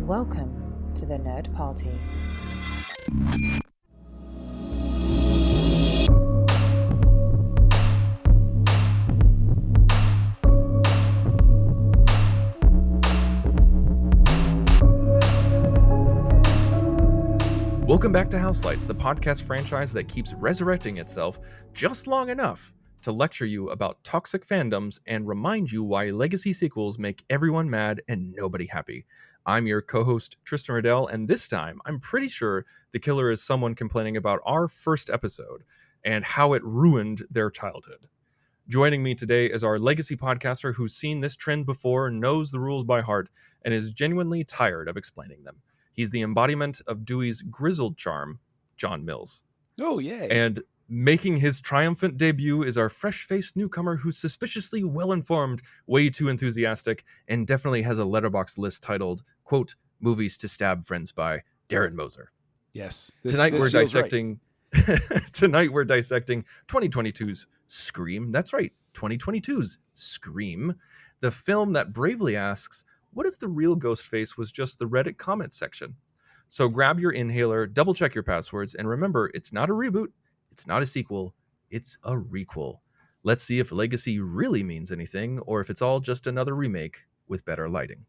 Welcome to the Nerd Party. Welcome back to Houselights, the podcast franchise that keeps resurrecting itself just long enough to lecture you about toxic fandoms and remind you why legacy sequels make everyone mad and nobody happy. I'm your co-host, Tristan Riddell, and this time, I'm pretty sure the killer is someone complaining about our first episode and how it ruined their childhood. Joining me today is our legacy podcaster who's seen this trend before, knows the rules by heart, and is genuinely tired of explaining them. He's the embodiment of Dewey's grizzled charm, John Mills. Oh, yay. And making his triumphant debut is our fresh-faced newcomer who's suspiciously well-informed, way too enthusiastic, and definitely has a letterbox list titled, quote, Movies to Stab Friends by, Darren Moser. Yes. Tonight we're dissecting 2022's Scream. That's right, 2022's Scream. The film that bravely asks, what if the real Ghostface was just the Reddit comment section? So grab your inhaler, double check your passwords, and remember, it's not a reboot, it's not a sequel, it's a requel. Let's see if legacy really means anything, or if it's all just another remake with better lighting.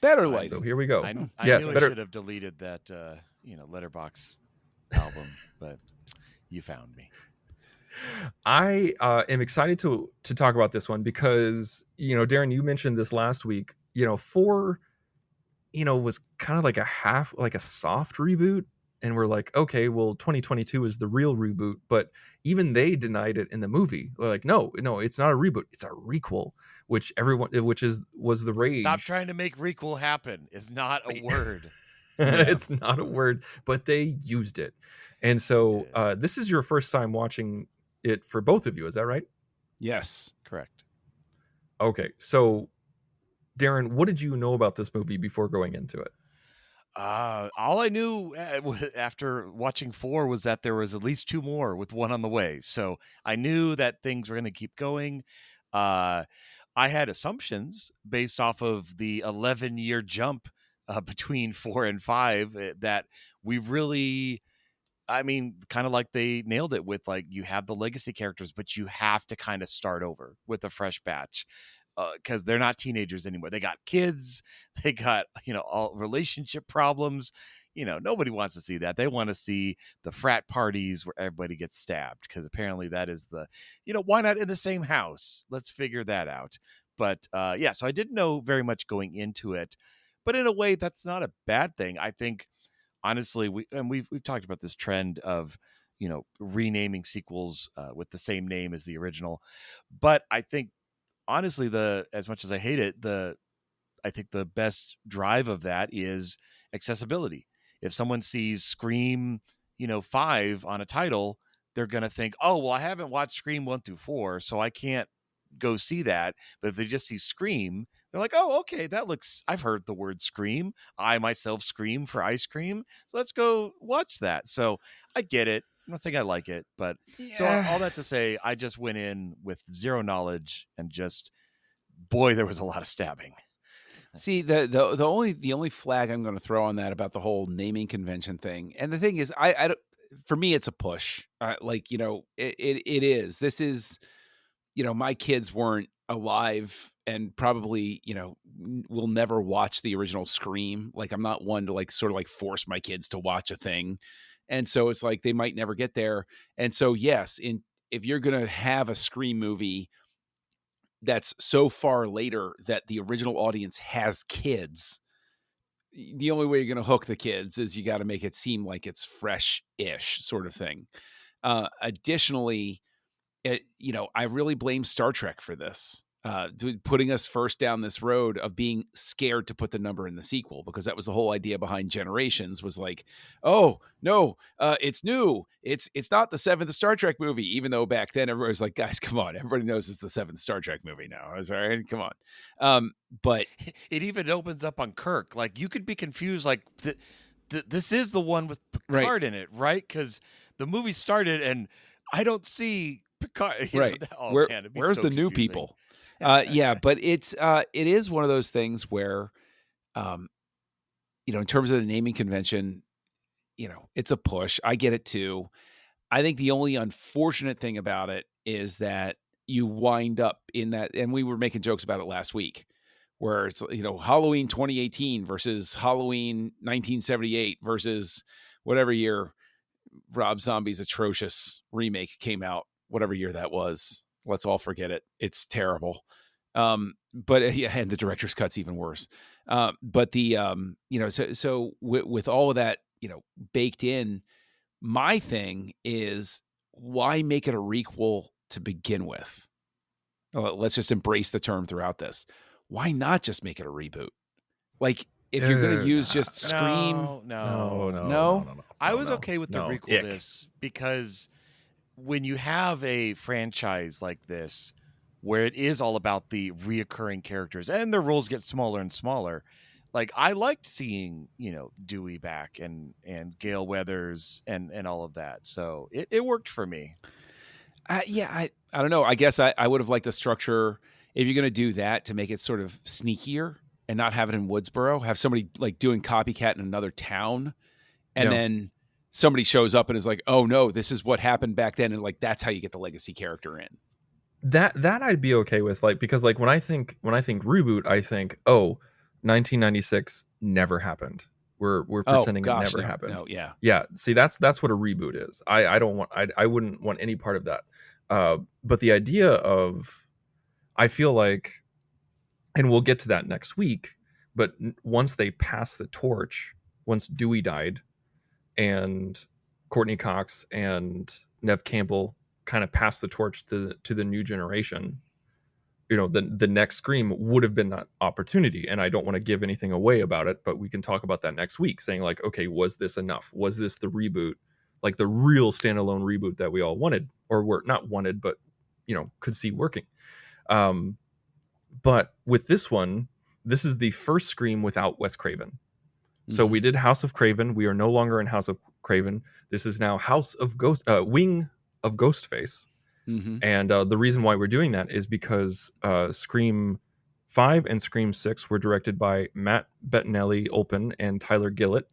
Better lighting. So here we go. I yes, knew better. I should have deleted that, Letterbox album, but you found me. I am excited to talk about this one because, Darren, you mentioned this last week, 4, was kind of like a soft reboot. And we're like, okay, well, 2022 is the real reboot. But even they denied it in the movie. They're like, no, it's not a reboot. It's a requel, was the rage. Stop trying to make requel happen. It's not a word. It's not a word, but they used it. And so this is your first time watching it for both of you. Is that right? Yes. Correct. Okay. So, Darren, what did you know about this movie before going into it? All I knew after watching 4 was that there was at least 2 more with 1 on the way. So I knew that things were going to keep going. I had assumptions based off of the 11-year jump between 4 and 5 that we really... kind of like they nailed it with, like, you have the legacy characters, but you have to kind of start over with a fresh batch because they're not teenagers anymore. They got kids. They got, all relationship problems. Nobody wants to see that. They want to see the frat parties where everybody gets stabbed because apparently that is the, why not in the same house? Let's figure that out. But so I didn't know very much going into it, but in a way that's not a bad thing. I think, honestly, we've talked about this trend of, renaming sequels with the same name as the original. But I think, honestly, as much as I hate it, I think the best drive of that is accessibility. If someone sees Scream, 5 on a title, they're going to think, oh, well, I haven't watched Scream 1 through 4, so I can't go see that. But if they just see Scream, they're like, oh, okay, I've heard the word Scream. I myself scream for ice cream. So let's go watch that. So I get it. I'm not saying I like it, but So all that to say, I just went in with zero knowledge and boy, there was a lot of stabbing. See, the only flag I'm going to throw on that about the whole naming convention thing, and the thing is, I don't, for me, it's a push. It is. This is, my kids weren't alive and probably, will never watch the original Scream. Like, I'm not one to sort of force my kids to watch a thing. And so it's like, they might never get there. And so, yes, if you're going to have a Scream movie that's so far later that the original audience has kids, the only way you're going to hook the kids is you got to make it seem like it's fresh-ish sort of thing. Additionally, I really blame Star Trek for this, putting us first down this road of being scared to put the number in the sequel, because that was the whole idea behind Generations, was like, oh no, it's new. It's not the 7th Star Trek movie, even though back then everybody was like, guys, come on. Everybody knows it's the 7th Star Trek movie now. I was all right. Come on. But it even opens up on Kirk. Like, you could be confused. Like, this is the one with Picard in it, right? Because the movie started and I don't see Picard. Right. Where's so the new people? But it is one of those things where In terms of the naming convention, it's a push. I get it too. I think the only unfortunate thing about it is that you wind up in that, and we were making jokes about it last week, where it's, Halloween 2018 versus Halloween 1978 versus whatever year Rob Zombie's atrocious remake came out, whatever year that was. Let's all forget it. It's terrible. But yeah, and the director's cut's even worse. But the, so with all of that, baked in, my thing is, why make it a requel to begin with? Let's just embrace the term throughout this. Why not just make it a reboot? Like, if you're going to use just Scream. No. I was okay with the requel this because when you have a franchise like this, where it is all about the reoccurring characters and their roles get smaller and smaller, like I liked seeing, Dewey back and Gale Weathers and all of that. So it worked for me. I don't know. I guess I would have liked a structure, if you're going to do that, to make it sort of sneakier and not have it in Woodsboro, have somebody like doing copycat in another town. And then somebody shows up and is like, oh no, this is what happened back then. And like, that's how you get the legacy character in. That I'd be okay with, like, because like when I think reboot, I think, 1996 never happened. We're pretending it never happened. No, yeah. Yeah. See, that's what a reboot is. I wouldn't want any part of that. But the idea of, I feel like, and we'll get to that next week, but once they pass the torch, once Dewey died and Courtney Cox and Neve Campbell kind of passed the torch to the new generation, the next Scream would have been that opportunity. And I don't want to give anything away about it, but we can talk about that next week, saying like, okay, was this enough? Was this the reboot, like the real standalone reboot that we all wanted, or were not wanted, but could see working? But with this one, this is the first Scream without Wes Craven. So we did House of Craven. We are no longer in House of Craven. This is now Wing of Ghostface. Mm-hmm. And the reason why we're doing that is because Scream 5 and Scream 6 were directed by Matt Bettinelli-Olpin and Tyler Gillett.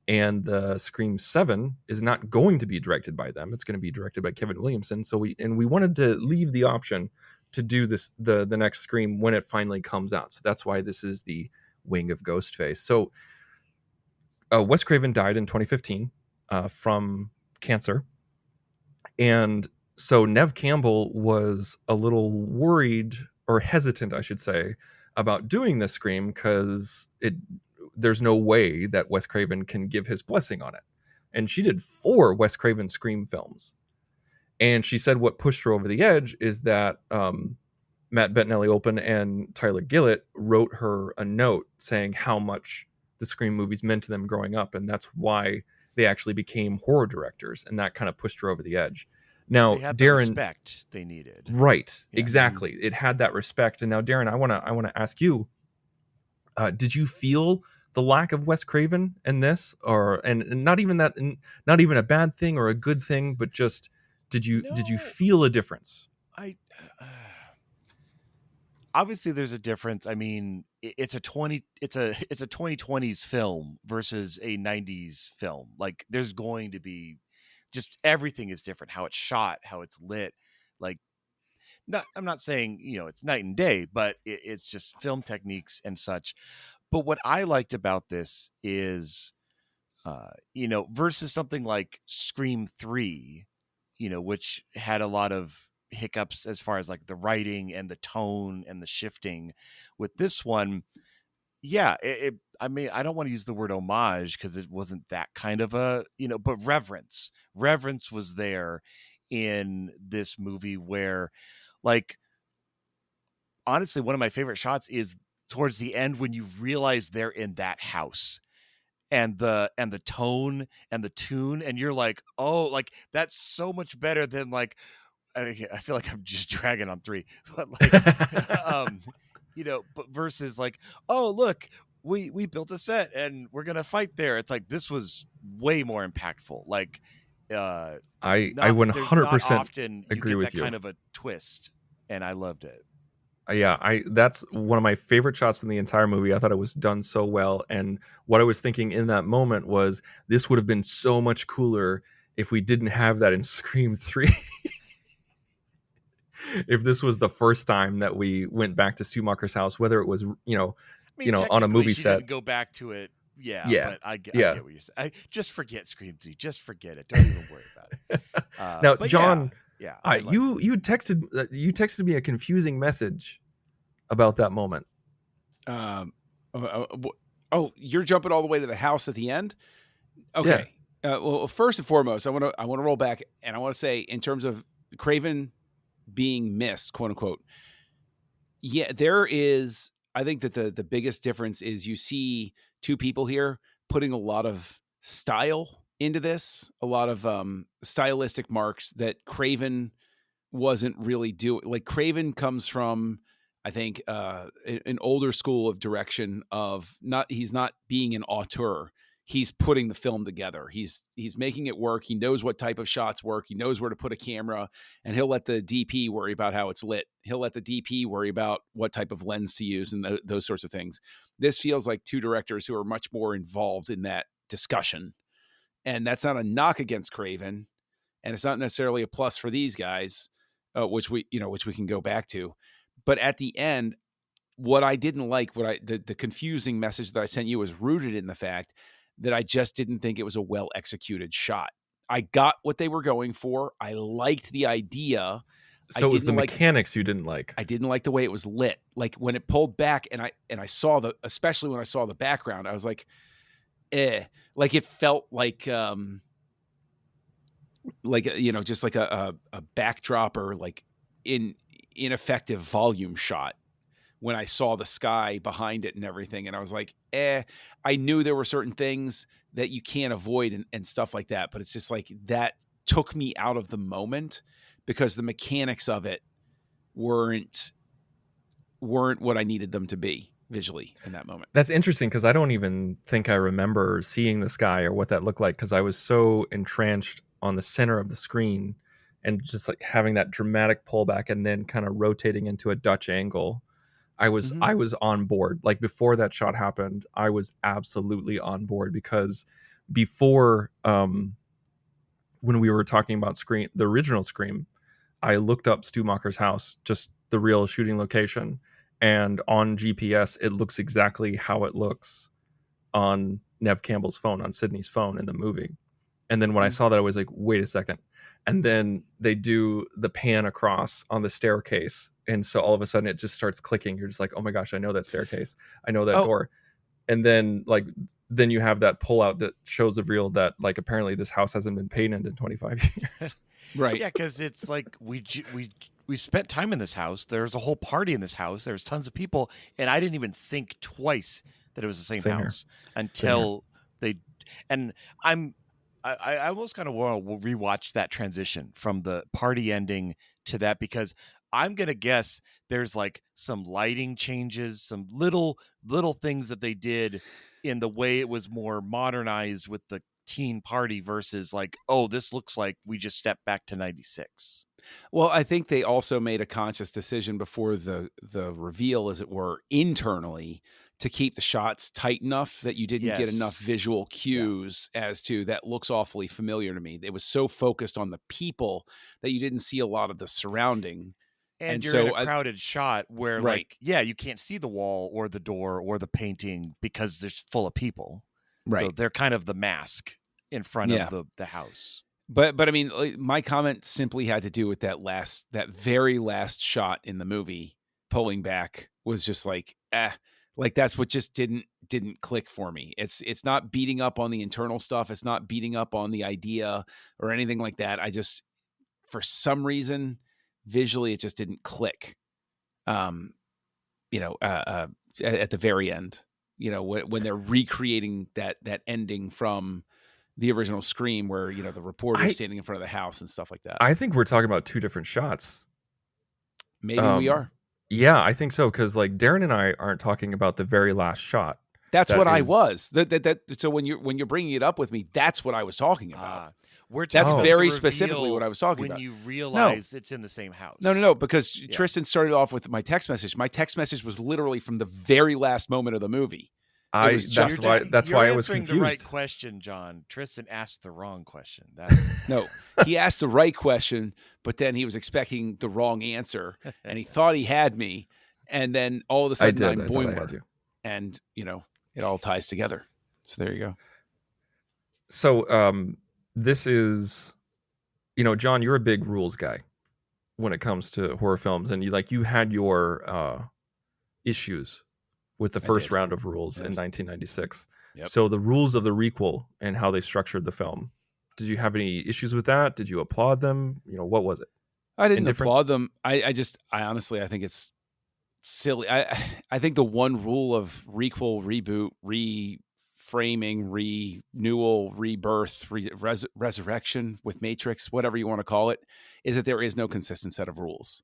And Scream 7 is not going to be directed by them. It's going to be directed by Kevin Williamson. So we wanted to leave the option to do this the next Scream when it finally comes out. So that's why this is the Wing of Ghostface. So Wes Craven died in 2015 from cancer. And so Neve Campbell was a little worried, or hesitant, I should say, about doing this Scream because there's no way that Wes Craven can give his blessing on it. And she did 4 Wes Craven Scream films. And she said what pushed her over the edge is that Matt Bettinelli-Olpin and Tyler Gillett wrote her a note saying how much the Scream movies meant to them growing up. And that's why they actually became horror directors. And that kind of pushed her over the edge. Now, they had Darren, the respect they needed. Right. Yeah. Exactly. It had that respect. And now, Darren, I want to ask you, did you feel the lack of Wes Craven in this, and not even a bad thing or a good thing, but just did you feel a difference? Obviously there's a difference. I mean, it's a 2020s film versus a 90s film. Like there's going to be just everything is different, how it's shot, how it's lit. Like I'm not saying, it's night and day, but it's just film techniques and such. But what I liked about this is, versus something like Scream 3, which had a lot of hiccups as far as like the writing and the tone and the shifting. With this one, yeah, I mean, I don't want to use the word homage because it wasn't that kind of a, but reverence was there in this movie where, like, honestly, one of my favorite shots is towards the end when you realize they're in that house and the tone and the tune, and you're like, oh, like that's so much better than like, I feel like I'm just dragging on 3, but like, but versus like, oh, look, we built a set and we're going to fight there. It's like, this was way more impactful. Like, I 100% often agree with that you. Kind of a twist. And I loved it. That's one of my favorite shots in the entire movie. I thought it was done so well, and what I was thinking in that moment was this would have been so much cooler if we didn't have that in Scream 3. If this was the first time that we went back to Stu Macher's house, whether it was, on a movie she set. didn't go back to it. Yeah. But I get Yeah. what you're saying. Just forget Scream 3. Just forget it. Don't even worry about it. Now, but John, you texted me a confusing message about that moment. You're jumping all the way to the house at the end. Okay. Yeah. Well, first and foremost, I want to roll back, and I want to say, in terms of Craven being missed, quote unquote. Yeah, there is. I think that the biggest difference is you see two people here putting a lot of style into this, a lot of stylistic marks that Craven wasn't really doing. Like, Craven comes from, I think, an older school of direction of he's not being an auteur. He's putting the film together. He's making it work. He knows what type of shots work. He knows where to put a camera, and he'll let the DP worry about how it's lit. He'll let the DP worry about what type of lens to use and those sorts of things. This feels like two directors who are much more involved in that discussion. And that's not a knock against Craven, and it's not necessarily a plus for these guys, which we can go back to. But at the end, what I didn't like, the confusing message that I sent you was rooted in the fact that I just didn't think it was a well executed shot. I got what they were going for. I liked the idea. So it was the mechanics you didn't like. I didn't like the way it was lit. Like, when it pulled back and I saw especially when I saw the background, I was like, like, it felt like just like a backdrop, or like ineffective volume shot when I saw the sky behind it and everything. And I was like, I knew there were certain things that you can't avoid and stuff like that. But it's just like, that took me out of the moment, because the mechanics of it weren't what I needed them to be visually in that moment. That's interesting, because I don't even think I remember seeing the sky or what that looked like, because I was so entrenched on the center of the screen and just like having that dramatic pullback and then kind of rotating into a Dutch angle. I was on board. Like, before that shot happened, I was absolutely on board, because before when we were talking about Scream, the original Scream, I looked up Stu Macher's house, just the real shooting location, and on GPS it looks exactly how it looks on Nev Campbell's phone, on Sydney's phone in the movie. And then when I saw that, I was like, wait a second. And then they do the pan across on the staircase, and so all of a sudden it just starts clicking. You're just like, oh my gosh, I know that staircase, I know that door. And then then you have that pull out that shows the reveal that, like, apparently this house hasn't been painted in 25 years. Right. Yeah, because it's like we spent time in this house. There's a whole party in this house. There's tons of people, and I didn't even think twice that it was the same house until they. And I almost kind of want to rewatch that transition from the party ending to that, because I'm gonna guess there's like some lighting changes, some little things that they did in the way it was more modernized with the teen party versus like, oh, this looks like we just stepped back to 96. Well, I think they also made a conscious decision before the reveal, as it were, internally, to keep the shots tight enough that you didn't get enough visual cues as to that looks awfully familiar to me. It was so focused on the people that you didn't see a lot of the surrounding. And you're in a crowded shot where, like, you can't see the wall or the door or the painting because they're full of people. Right. So they're kind of the mask in front of the house. But I mean, my comment simply had to do with that very last shot in the movie, pulling back, was just like, like, that's what just didn't click for me. It's not beating up on the internal stuff. It's not beating up on the idea or anything like that. I just, for some reason, visually, it just didn't click. At the very end, when they're recreating that ending from the original Scream, where the reporter's standing in front of the house and stuff like that. I think we're talking about two different shots. Maybe we are. Yeah, I think so, because like Darren and I aren't talking about the very last shot. That's what I was. So when you're bringing it up with me, that's what I was talking about. We're That's talking about very the specifically reveal what I was talking when about. you realize it's in the same house. No, because Tristan started off with my text message. My text message was literally from the very last moment of the movie. That's why I was confused. The right question, John. Tristan asked the wrong question. No, he asked the right question, but then he was expecting the wrong answer, and he thought he had me, and then all of a sudden I'm Boimler, and it all ties together. So there you go. So this is, John, you're a big rules guy when it comes to horror films, and you had your issues with the first round of rules in 1996. Yep. So the rules of the requel and how they structured the film, did you have any issues with that? Did you applaud them? What was it? I didn't applaud them. I honestly, I think it's silly. I think the one rule of requel, reboot, reframing, renewal, rebirth, resurrection with Matrix, whatever you want to call it, is that there is no consistent set of rules.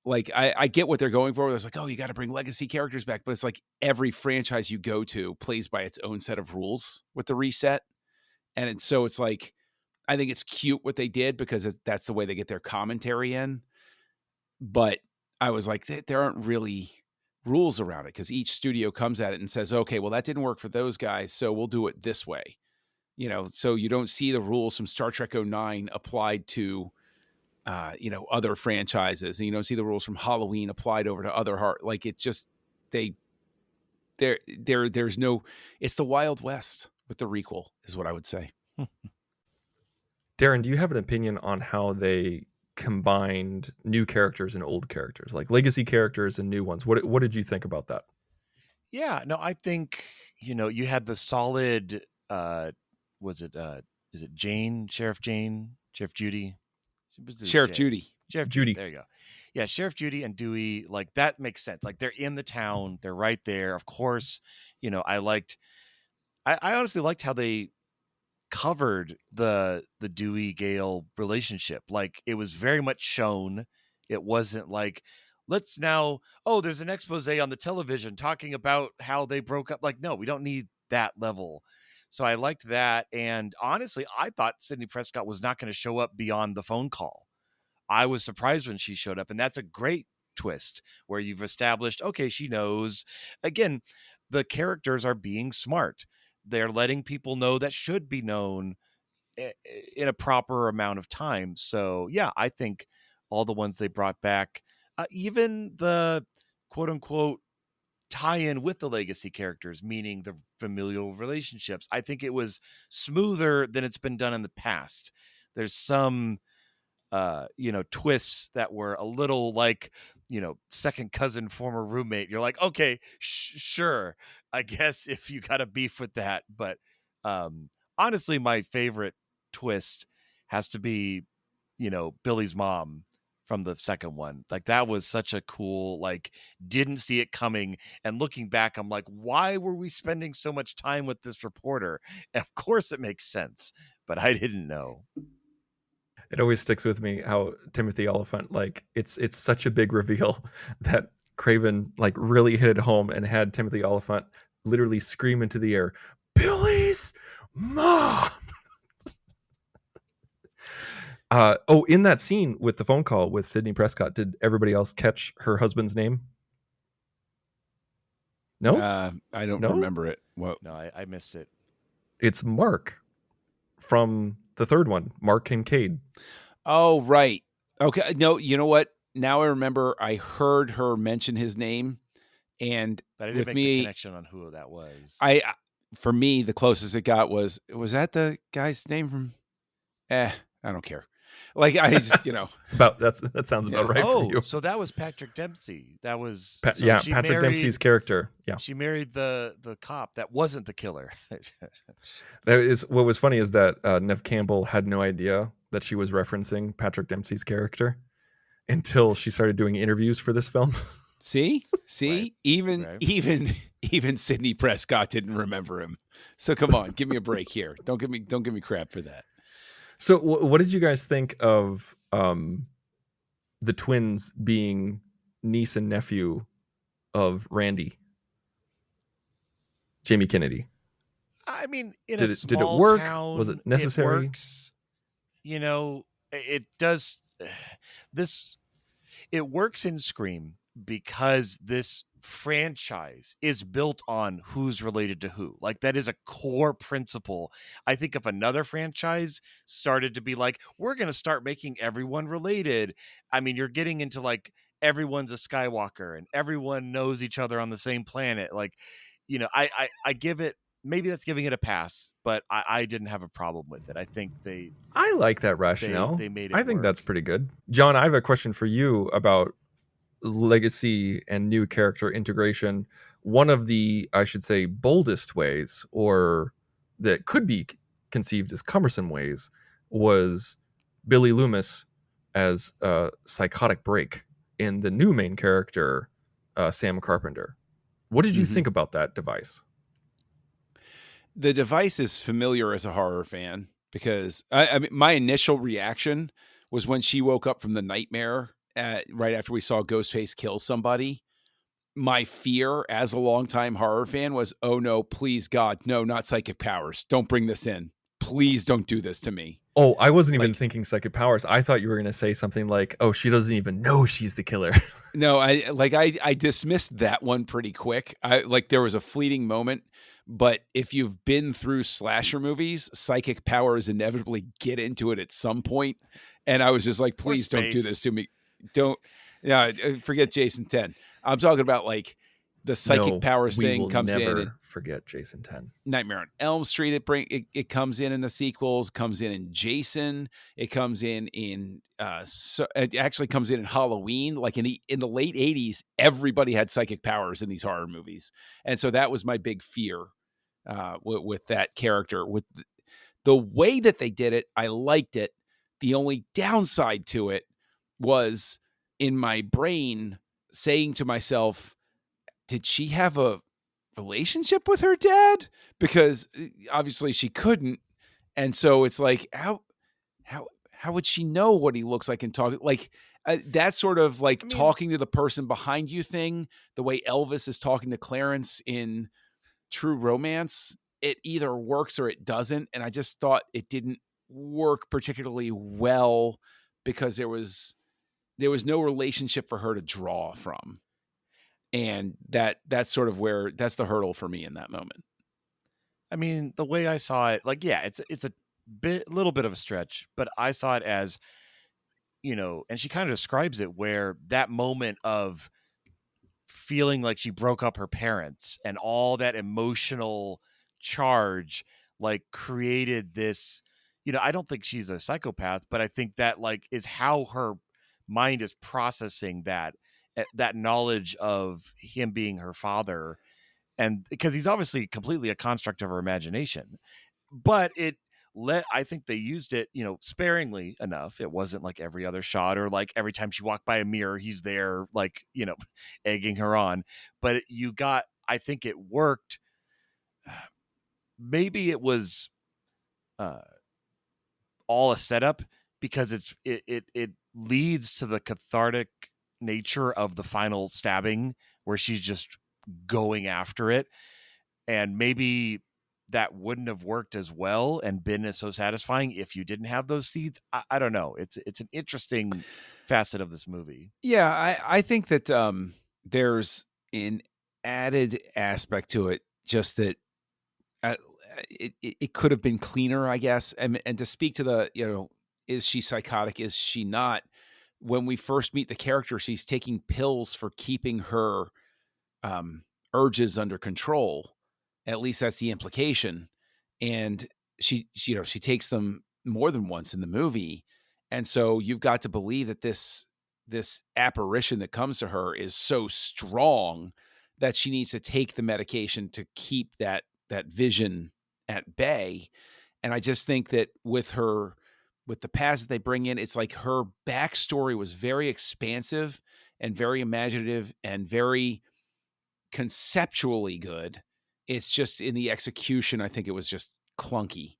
Like, I get what they're going for. It's like, oh, you got to bring legacy characters back. But it's like every franchise you go to plays by its own set of rules with the reset. And it's like, I think it's cute what they did because that's the way they get their commentary in. But I was like, there aren't really rules around it because each studio comes at it and says, okay, well, that didn't work for those guys, so we'll do it this way. So you don't see the rules from Star Trek 09 applied to other franchises, and you don't see the rules from Halloween applied over to other it's just there's no, it's the Wild West with the requel is what I would say. Darren, do you have an opinion on how they combined new characters and old characters, like legacy characters and new ones? What did you think about that? Yeah, no, I think, you had the solid, is it Jane, Sheriff Judy? Sheriff Judy. There you go. Yeah, Sheriff Judy and Dewey, like that makes sense. Like they're in the town, they're right there. Of course, I honestly liked how they covered the Dewey Gale relationship. Like it was very much shown. It wasn't like, let's now, there's an expose on the television talking about how they broke up. Like, no, we don't need that level. So I liked that. And honestly, I thought Sidney Prescott was not going to show up beyond the phone call. I was surprised when she showed up. And that's a great twist where you've established, okay, she knows. Again, the characters are being smart. They're letting people know that should be known in a proper amount of time. So, yeah, I think all the ones they brought back, even the quote unquote tie-in with the legacy characters, meaning the familial relationships, I think it was smoother than it's been done in the past. There's some twists that were a little like, second cousin, former roommate. You're like, okay, sure, I guess if you got a beef with that. But honestly, my favorite twist has to be, Billy's mom from the second one. Like that was such a cool, didn't see it coming. And looking back, I'm like, why were we spending so much time with this reporter? Of course it makes sense, but I didn't know. It always sticks with me how Timothy-Olyphant, it's such a big reveal that Craven really hit it home and had Timothy-Olyphant literally scream into the air, Billy's mom. In that scene with the phone call with Sidney Prescott, did everybody else catch her husband's name? No? I don't remember it. What? No, I missed it. It's Mark from the third one, Mark Kincaid. Oh, right. Okay. No, you know what? Now I remember I heard her mention his name, but I didn't make the connection on who that was. For me, the closest it got was that the guy's name from, I don't care. I just, about that sounds about right for you. So that was Patrick Dempsey. That was Patrick Dempsey's character. Yeah, she married the cop that wasn't the killer. That is what was funny is that Neve Campbell had no idea that she was referencing Patrick Dempsey's character until she started doing interviews for this film. See, Right. even Sidney Prescott didn't remember him. So come on, give me a break here. Don't give me crap for that. So what did you guys think of the twins being niece and nephew of Randy? Jamie Kennedy. I mean, in did a it small work? town, Was it necessary? It works. you know, it does this. It works in Scream because this franchise is built on who's related to who. Like, that is a core principle. I think if another franchise started to be like, we're going to start making everyone related, I mean, you're getting into like everyone's a Skywalker and everyone knows each other on the same planet. Like, you know, I give it, maybe that's giving it a pass, but I didn't have a problem with it. I think I like that rationale. they made it I think work. that's pretty good. John, I have a question for you about legacy and new character integration. One of the, I should say, boldest ways, or that could be conceived as cumbersome ways, was Billy Loomis as a psychotic break in the new main character, Sam Carpenter. What did you think about that device? The device is familiar as a horror fan because I mean, my initial reaction was when she woke up from the nightmare right after we saw Ghostface kill somebody. My fear as a longtime horror fan was, oh no, please God, no, not psychic powers. Don't bring this in. Please don't do this to me. Oh, I wasn't even Like- thinking psychic powers. I thought you were going to say something like, oh, she doesn't even know she's the killer. No, I dismissed that one pretty quick. There was a fleeting moment, but if you've been through slasher movies, psychic powers inevitably get into it at some point. And I was just like, please don't do this to me. Don't, forget Jason 10. I'm talking about like the psychic powers thing comes in. And forget Jason 10. Nightmare on Elm Street. It comes in the sequels. Comes in Jason. It comes in it actually comes in Halloween. Like in the late 80s, everybody had psychic powers in these horror movies, and so that was my big fear with that character. With the way that they did it, I liked it. The only downside to it was in my brain saying to myself, did she have a relationship with her dad? Because obviously she couldn't. And so it's like, how would she know what he looks like and talk? Like that sort of like talking to the person behind you thing, the way Elvis is talking to Clarence in True Romance, it either works or it doesn't. And I just thought it didn't work particularly well because there was no relationship for her to draw from. And that's sort of where that's the hurdle for me in that moment. I mean, the way I saw it, like, yeah, it's a little bit of a stretch, but I saw it as, you know, and she kind of describes it where that moment of feeling like she broke up her parents and all that emotional charge, like, created this, you know, I don't think she's a psychopath, but I think that like is how her mind is processing that knowledge of him being her father. And because he's obviously completely a construct of her imagination, but I think they used it, you know, sparingly enough. It wasn't like every other shot or like every time she walked by a mirror, he's there, like, you know, egging her on. But I think it worked. Maybe it was all a setup because it leads to the cathartic nature of the final stabbing where she's just going after it, and maybe that wouldn't have worked as well and been as so satisfying if you didn't have those seeds. I don't know. It's an interesting facet of this movie. Yeah, I think that there's an added aspect to it, just that it could have been cleaner, I guess. And to speak to the, you know, is she psychotic? Is she not? When we first meet the character, she's taking pills for keeping her urges under control. At least that's the implication. And she takes them more than once in the movie. And so you've got to believe that this apparition that comes to her is so strong that she needs to take the medication to keep that vision at bay. And I just think that with the past that they bring in, it's like her backstory was very expansive and very imaginative and very conceptually good. It's just in the execution, I think it was just clunky.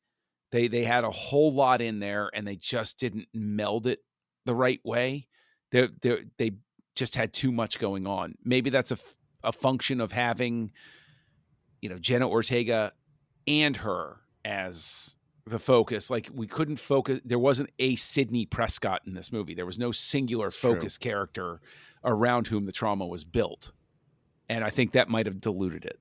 They had a whole lot in there and they just didn't meld it the right way. They just had too much going on. Maybe that's a function of having, you know, Jenna Ortega and her as the focus. Like we couldn't focus. There wasn't a Sidney Prescott in this movie. There was no singular focus character around whom the trauma was built. And I think that might have diluted it.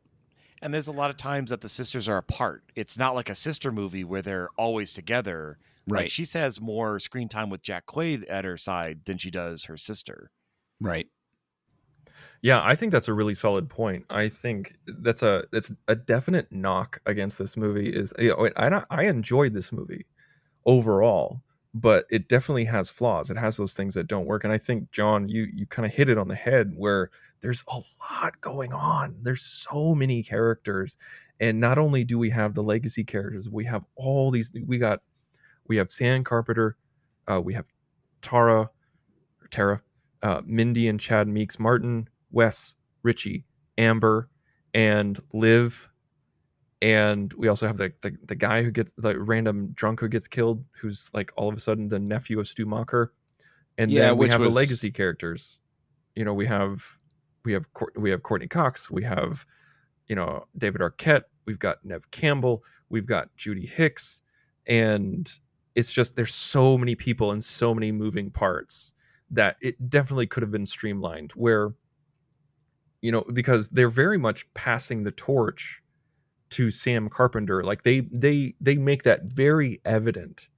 And there's a lot of times that the sisters are apart. It's not like a sister movie where they're always together. Right. Like she has more screen time with Jack Quaid at her side than she does her sister. Right. Yeah, I think that's a really solid point. I think that's a definite knock against this movie. Is I enjoyed this movie overall, but it definitely has flaws. It has those things that don't work. And I think, John, you kind of hit it on the head where there's a lot going on. There's so many characters, and not only do we have the legacy characters, we have all these. We have Sam Carpenter, we have Tara, Mindy and Chad Meeks Martin, Wes, Richie, Amber, and Liv. And we also have the guy who gets the random drunk who gets killed, who's like all of a sudden the nephew of Stu Macher. And then we have the legacy characters. You know, we have Courtney Cox, we have, you know, David Arquette, we've got Nev Campbell, we've got Judy Hicks, and it's just there's so many people and so many moving parts that it definitely could have been streamlined, where, you know, because they're very much passing the torch to Sam Carpenter. Like they make that very evident.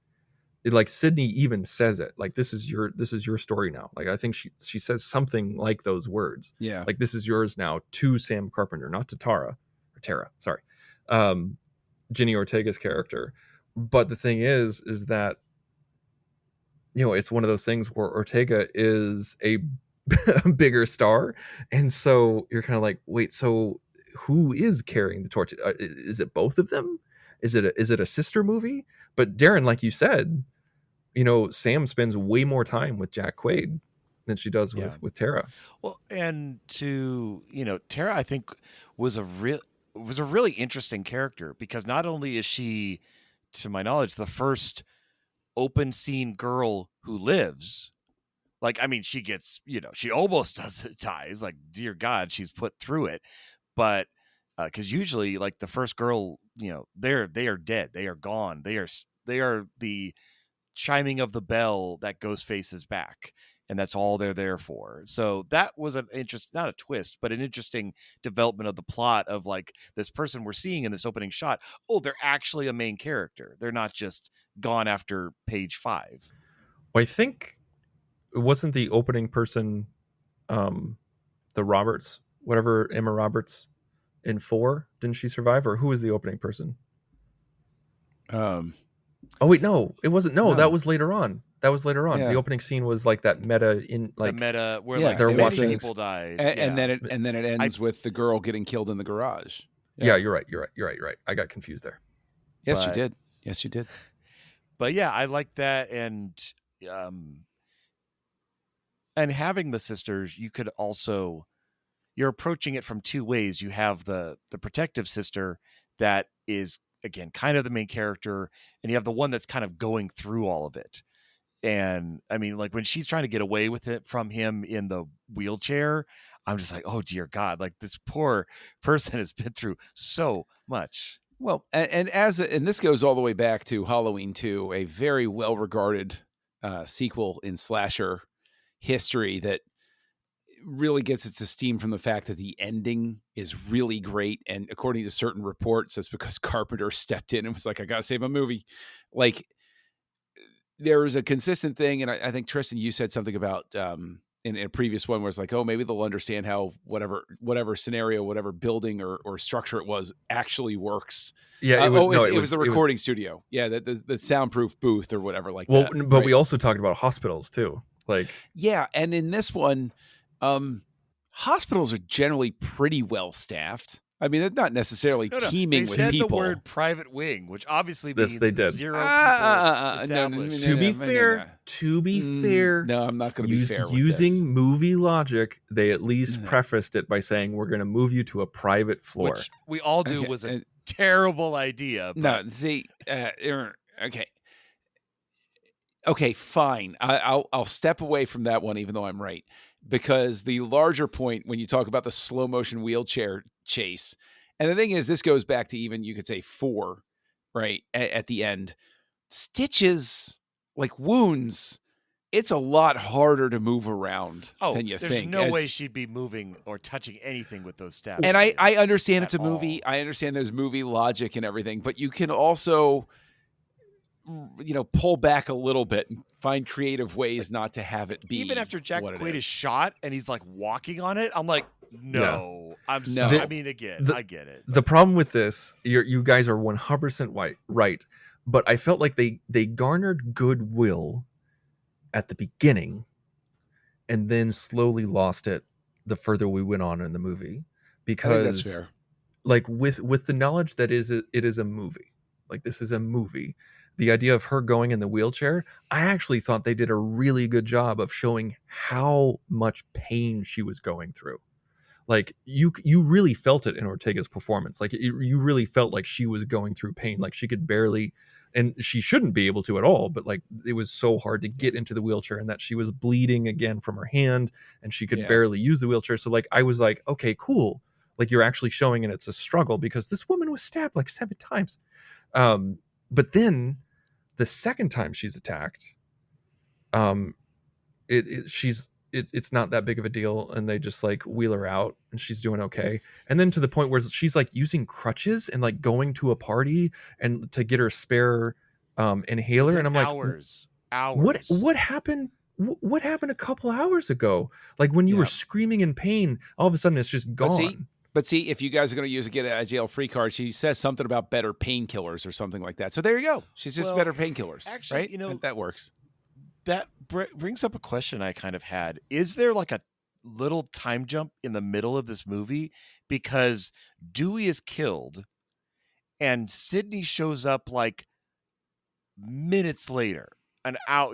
Like Sydney even says it, like, this is your story now. Like I think she says something like those words. Yeah. Like, this is yours now, to Sam Carpenter, not to Tara, sorry. Jenny Ortega's character. But the thing is that, you know, it's one of those things where Ortega is a bigger star, and so you're kind of like, wait, so who is carrying the torch? Is it both of them? Is it a sister movie? But Darren, like you said, you know, Sam spends way more time with Jack Quaid than she does with Tara. Well, and Tara, I think was a really interesting character, because not only is she, to my knowledge, the first open scene girl who lives. Like, I mean, she gets, you know, she almost dies. Like, dear God, she's put through it. But because usually, like, the first girl, you know, they are dead. They are gone. They are the chiming of the bell that Ghostface is back, and that's all they're there for. So that was an not a twist, but an interesting development of the plot of, like, this person we're seeing in this opening shot. Oh, they're actually a main character. They're not just gone after page 5. Well, I think it wasn't the opening person, the Roberts, whatever, Emma Roberts in 4. Didn't she survive, or who was the opening person? Oh wait, no, it wasn't. No, that was later on. Yeah. The opening scene was like that meta where like they're watching people die, and then it ends with the girl getting killed in the garage. Yeah, you're right. I got confused there. Yes, you did. But yeah, I like that, and having the sisters, you could also, you're approaching it from two ways. You have the protective sister that is, again, kind of the main character, and you have the one that's kind of going through all of it. And I mean, like, when she's trying to get away with it from him in the wheelchair, I'm just like, oh dear God, like, this poor person has been through so much. Well, and this goes all the way back to Halloween 2, a very well-regarded sequel in slasher history that really gets its esteem from the fact that the ending is really great. And according to certain reports, that's because Carpenter stepped in and was like, I got to save a movie. Like, there was a consistent thing. And I think, Tristan, you said something about in a previous one where it's like, oh, maybe they'll understand how whatever scenario, whatever building or structure it was actually works. Yeah. It was the recording studio. Yeah. The soundproof booth or whatever like that. Well, but we also talked about hospitals too. Like, yeah. And in this one, hospitals are generally pretty well staffed. I mean, they're not necessarily teeming with people. They said the word private wing, which obviously means they did. 0 people established. To be fair, no, I'm not going to be fair with using movie logic, they at least prefaced it by saying, we're going to move you to a private floor. Which we all knew was a terrible idea. But... No, see, okay. Okay, fine. I'll step away from that one, even though I'm right. Because the larger point, when you talk about the slow motion wheelchair chase, and the thing is, this goes back to even, you could say 4, right, at the end. Stitches, like wounds, it's a lot harder to move around than you there's think. no way she'd be moving or touching anything with those stab And wounds I understand at it's a movie. all. I understand there's movie logic and everything, but you can also, pull back a little bit and find creative ways not to have it be. Even after Jack what it McQuaid is is shot and he's like walking on it, I'm like, no, I'm No. sorry. I mean, again, I get it. The problem with this, you guys are 100% right, but I felt like they garnered goodwill at the beginning and then slowly lost it the further we went on in the movie, because I think that's fair. Like with the knowledge that it is a movie, like this is a movie, the idea of her going in the wheelchair, I actually thought they did a really good job of showing how much pain she was going through. Like you really felt it in Ortega's performance. Like you really felt like she was going through pain. Like she could barely, and she shouldn't be able to at all, but like it was so hard to get into the wheelchair, and that she was bleeding again from her hand and she could barely use the wheelchair. So like I was like, okay, cool. Like you're actually showing, and it's a struggle, because this woman was stabbed like 7 times. But then the second time she's attacked, it's not that big of a deal, and they just like wheel her out and she's doing okay. And then to the point where she's like using crutches and like going to a party and to get her spare inhaler, and I'm like, hours. What happened? What happened a couple hours ago? Like when you were screaming in pain, all of a sudden it's just gone. But see, if you guys are going to use a get out of jail free card, she says something about better painkillers or something like that. So there you go. She's just better painkillers. Actually, right? That works. That brings up a question I kind of had. Is there like a little time jump in the middle of this movie? Because Dewey is killed and Sydney shows up like minutes later, an hour,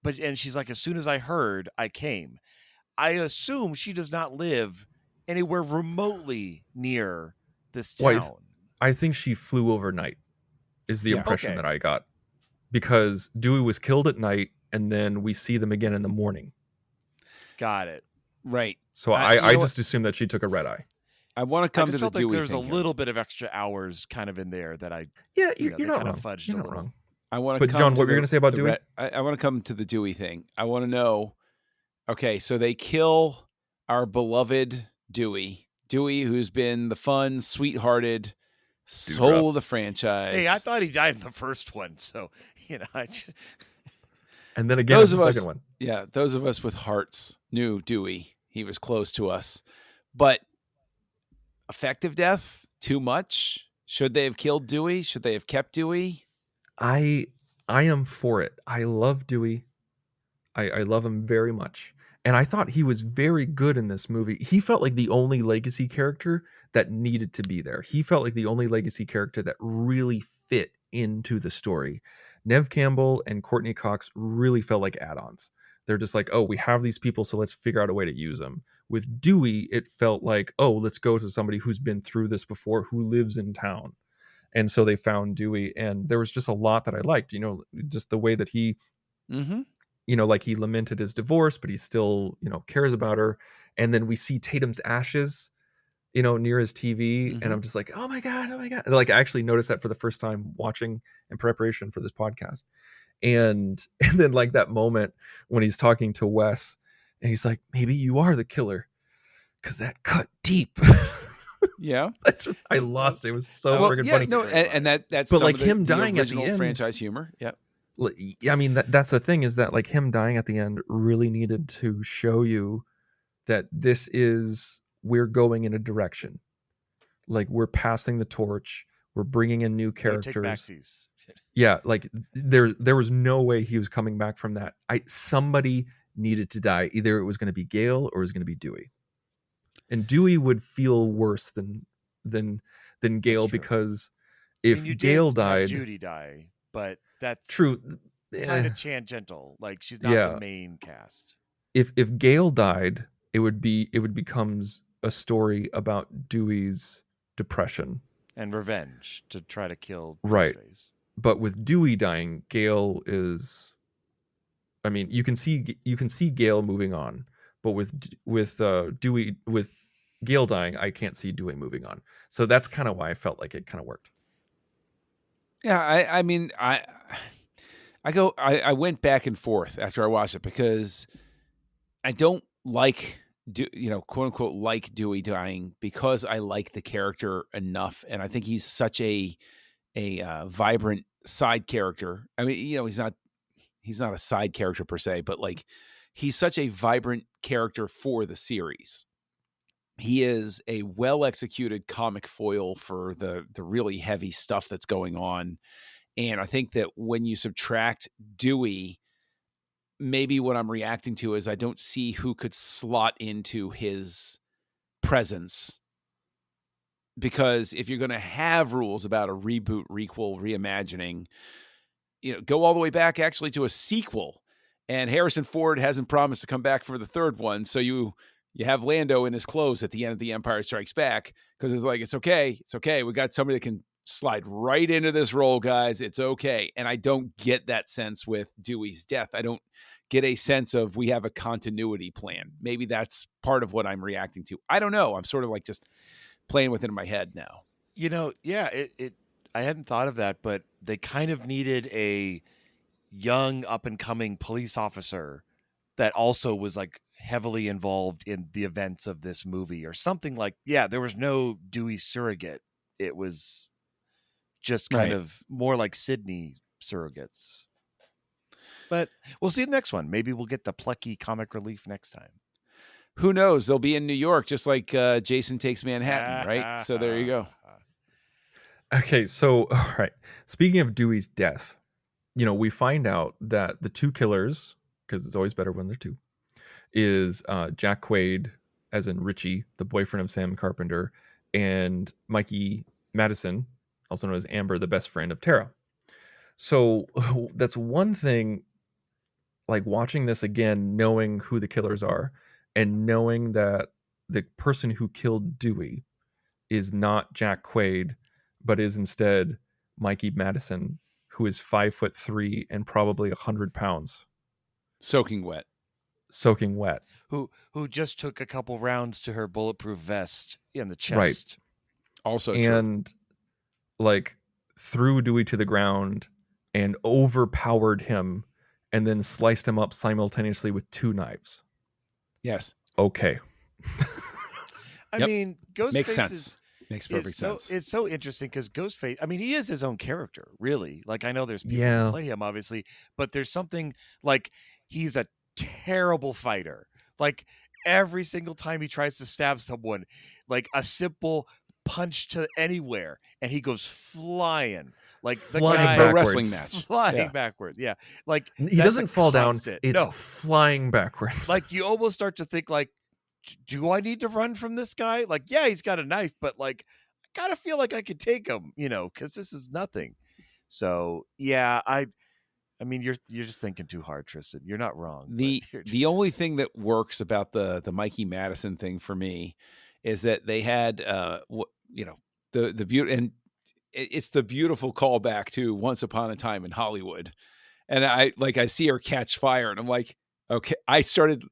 and she's like, as soon as I heard, I came. I assume she does not live anywhere remotely near this town. Well, I think she flew overnight is the impression that I got, because Dewey was killed at night and then we see them again in the morning. Got it. Right. So I just assumed that she took a red eye. I want to come to the Dewey there's thing a little bit of extra hours kind of in there that you're not wrong. Fudged you're a not little. wrong. I want to. But John, what were you going to say about Dewey? I want to come to the Dewey thing. I want to know. Okay, so they kill our beloved Dewey, who's been the fun, sweethearted soul of the franchise. Hey, I thought he died in the first one, so And then again, the second one. Yeah, those of us with hearts knew Dewey. He was close to us, but effective death, too much. Should they have killed Dewey? Should they have kept Dewey? I am for it. I love Dewey. I love him very much. And I thought he was very good in this movie. He felt like the only legacy character that needed to be there. He felt like the only legacy character that really fit into the story. Nev Campbell and Courtney Cox really felt like add-ons. They're just like, oh, we have these people, so let's figure out a way to use them. With Dewey, it felt like, oh, let's go to somebody who's been through this before, who lives in town. And so they found Dewey, and there was just a lot that I liked, just the way that he, like he lamented his divorce, but he still, cares about her. And then we see Tatum's ashes, near his TV. And I'm just like, oh my God. And like, I actually noticed that for the first time watching in preparation for this podcast. And then like that moment when he's talking to Wes and he's like, maybe you are the killer, because that cut deep. Yeah, I lost it. It was so freaking funny. No, and that's but like him dying at the end, franchise humor. Yeah, I mean that's the thing, is that like him dying at the end really needed to show you that we're going in a direction. Like we're passing the torch. We're bringing in new characters. Yeah, like there was no way he was coming back from that. Somebody needed to die. Either it was going to be Gale or it was going to be Dewey. And Dewey would feel worse than Gale, because if Gale died, Judy die, but that's true. Kind of tangential. Like she's not the main cast. If Gale died, it would becomes a story about Dewey's depression and revenge to try to kill right. Ghostface. But with Dewey dying, Gale is. I mean, you can see Gale moving on. But with Dewey, with Gale dying, I can't see Dewey moving on. So that's kind of why I felt like it kind of worked. Yeah, I mean, I went back and forth after I watched it because I don't like quote unquote like Dewey dying because I like the character enough, and I think he's such a vibrant side character. I mean, he's not a side character per se, but like he's such a vibrant character for the series. He is a well executed comic foil for the really heavy stuff that's going on. And I think that when you subtract Dewey, maybe what I'm reacting to is I don't see who could slot into his presence. Because if you're going to have rules about a reboot, requel, reimagining, go all the way back actually to a sequel. And Harrison Ford hasn't promised to come back for the third one. So you have Lando in his clothes at the end of The Empire Strikes Back because it's like, it's okay. It's okay. We got somebody that can slide right into this role, guys. It's okay. And I don't get that sense with Dewey's death. I don't get a sense of we have a continuity plan. Maybe that's part of what I'm reacting to. I don't know. I'm sort of like just playing with it in my head now. Yeah, I hadn't thought of that, but they kind of needed a young up and coming police officer that also was like heavily involved in the events of this movie or something. Like, there was no Dewey surrogate. It was just kind of more like Sydney surrogates. But we'll see the next one. Maybe we'll get the plucky comic relief next time. Who knows? They'll be in New York, just like Jason Takes Manhattan, right? So there you go. Okay, so all right. Speaking of Dewey's death, we find out that the two killers, because it's always better when they're two, is Jack Quaid, as in Richie, the boyfriend of Sam Carpenter, and Mikey Madison, also known as Amber, the best friend of Tara. So that's one thing, like watching this again, knowing who the killers are, and knowing that the person who killed Dewey is not Jack Quaid, but is instead Mikey Madison, who is 5'3" and probably 100 pounds. Soaking wet. Who just took a couple rounds to her bulletproof vest in the chest. Right. Also and like threw Dewey to the ground and overpowered him and then sliced him up simultaneously with two knives. Yes. Okay. I mean, Ghostface makes sense. Makes perfect sense. It's so interesting because Ghostface, I mean, he is his own character, really. Like, I know there's people who play him, obviously, but there's something like he's a terrible fighter. Like, every single time he tries to stab someone, like a simple punch to anywhere, and he goes flying. Like the guy, a wrestling match, flying backwards. Yeah, like he doesn't fall down; it's flying backwards. Like you almost start to think, like, do I need to run from this guy? Like, yeah, he's got a knife, but like, I gotta feel like I could take him, because this is nothing. So yeah, I mean, you're just thinking too hard, Tristan. You're not wrong. The only thing that works about the Mikey Madison thing for me is that they had the beauty, and it's the beautiful callback to Once Upon a Time in Hollywood. And I see her catch fire and I'm like, okay, I started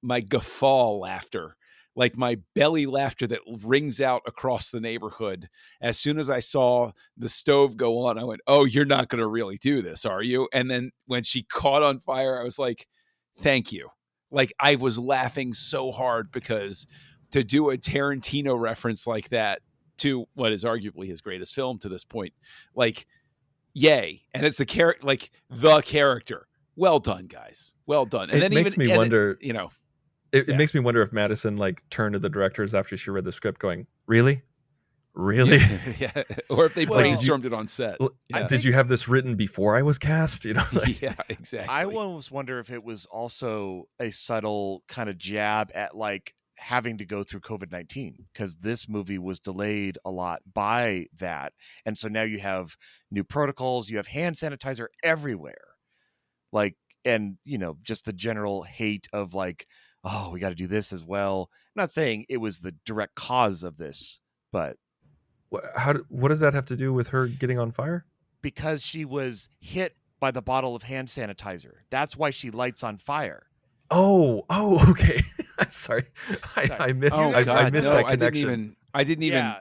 my guffaw laughter, like my belly laughter that rings out across the neighborhood. As soon as I saw the stove go on, I went, oh, you're not going to really do this, are you? And then when she caught on fire, I was like, thank you. Like I was laughing so hard because to do a Tarantino reference like that to what is arguably his greatest film to this point, like, yay. And it's the character. Well done, guys. Well done. And it makes me wonder, it Yeah. makes me wonder if Madison like turned to the directors after she read the script going, really? Really? Yeah. Or if they brainstormed it on set. Did you have this written before I was cast? Yeah, exactly. I almost wonder if it was also a subtle kind of jab at like having to go through COVID-19 because this movie was delayed a lot by that. And so now you have new protocols, you have hand sanitizer everywhere. Like, and just the general hate of like, oh, we got to do this as well. I'm not saying it was the direct cause of this, but what does that have to do with her getting on fire? Because she was hit by the bottle of hand sanitizer. That's why she lights on fire. Oh, okay. I'm sorry. I missed. I missed that connection. I didn't even.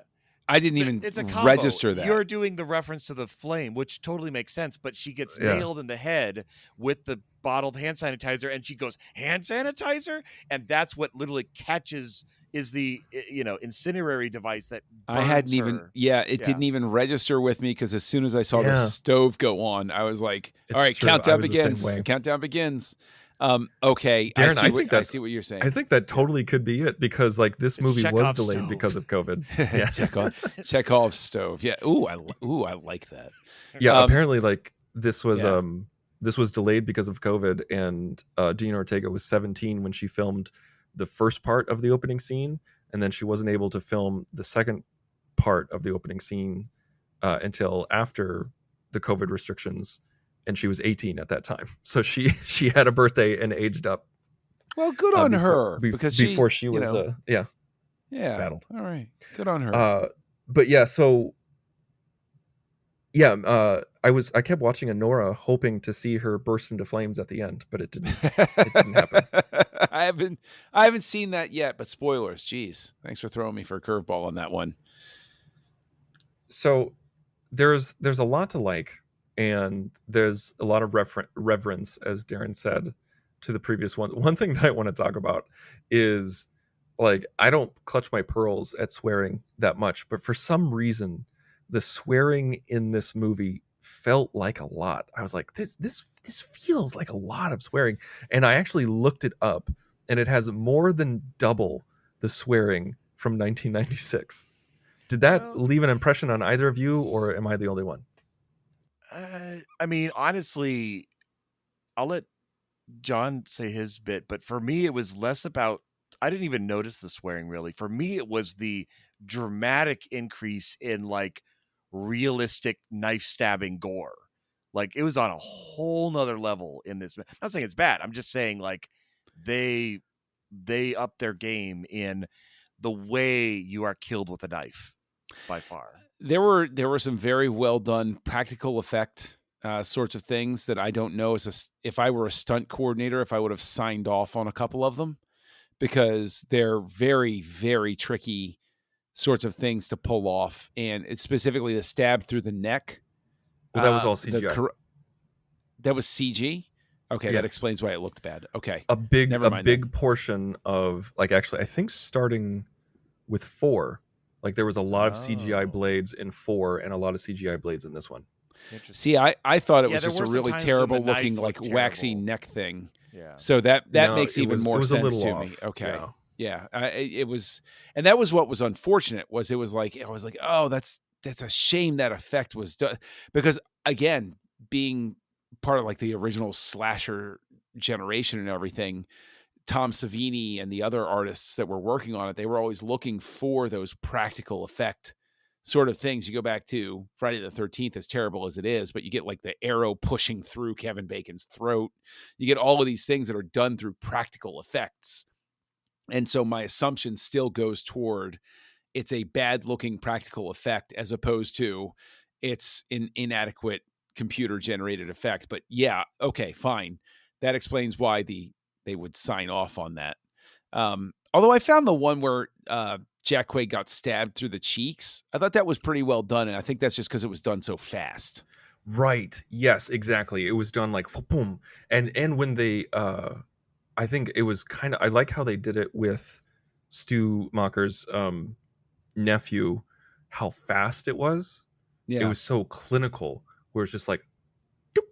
I didn't even It's a combo. register that. You're doing the reference to the flame, which totally makes sense, but she gets nailed in the head with the bottled hand sanitizer, and she goes, hand sanitizer? And that's what literally catches is the incendiary device that burns I hadn't her. even it didn't even register with me, because as soon as I saw the stove go on, I was like, all right, countdown begins. Countdown begins. Okay, Darren, I see what you're saying. I think that totally could be it, because like this movie was delayed stove. because of COVID. Yeah. Chekhov's stove. Yeah. I like that. Yeah. Apparently, like this was delayed because of COVID, and Gina Ortega was 17 when she filmed the first part of the opening scene, and then she wasn't able to film the second part of the opening scene until after the COVID restrictions. And she was 18 at that time, so she had a birthday and aged up. Well, good on her, because before she was battled. All right, good on her. But yeah, so I kept watching Anora, hoping to see her burst into flames at the end, but it didn't happen. I haven't seen that yet, but spoilers. Jeez, thanks for throwing me for a curveball on that one. So there's a lot to like. And there's a lot of reverence, as Darren said, to the previous one. One thing that I want to talk about is, like, I don't clutch my pearls at swearing that much, but for some reason, the swearing in this movie felt like a lot. I was like, this feels like a lot of swearing. And I actually looked it up, and it has more than double the swearing from 1996. Did that leave an impression on either of you, or am I the only one? I mean, honestly, I'll let John say his bit, but for me, it was less about, I didn't even notice the swearing really. For me, it was the dramatic increase in like realistic knife stabbing gore. Like it was on a whole nother level in this. I'm not saying it's bad. I'm just saying like they upped their game in the way you are killed with a knife by far. There were some very well done practical effect sorts of things that I don't know if I were a stunt coordinator, if I would have signed off on a couple of them, because they're very, very tricky sorts of things to pull off. And it's specifically the stab through the neck. Well, that was all CGI. That was CG? Okay, that explains why it looked bad. Okay. A big portion of, like, actually, I think starting with 4, like there was a lot of CGI blades in 4 and a lot of CGI blades in this one. See, I thought it was just a really terrible looking, like waxy neck thing. Yeah. So that makes even more sense to me. Okay. Yeah. It was, and that was what was unfortunate. Was it was like, I was like, oh, that's a shame that effect was done, because again, being part of like the original slasher generation and everything, Tom Savini and the other artists that were working on it, they were always looking for those practical effect sort of things. You go back to Friday the 13th, as terrible as it is, but you get like the arrow pushing through Kevin Bacon's throat. You get all of these things that are done through practical effects. And so my assumption still goes toward it's a bad looking practical effect as opposed to it's an inadequate computer generated effect. But yeah, okay, fine. That explains why they would sign off on that. Although I found the one where Jack Quaid got stabbed through the cheeks, I thought that was pretty well done, and I think that's just because it was done so fast. Right. Yes, exactly. It was done like boom. And when they I think it was kind of, I like how they did it with Stu Macher's nephew, how fast it was. Yeah. It was so clinical, where it's just like doop,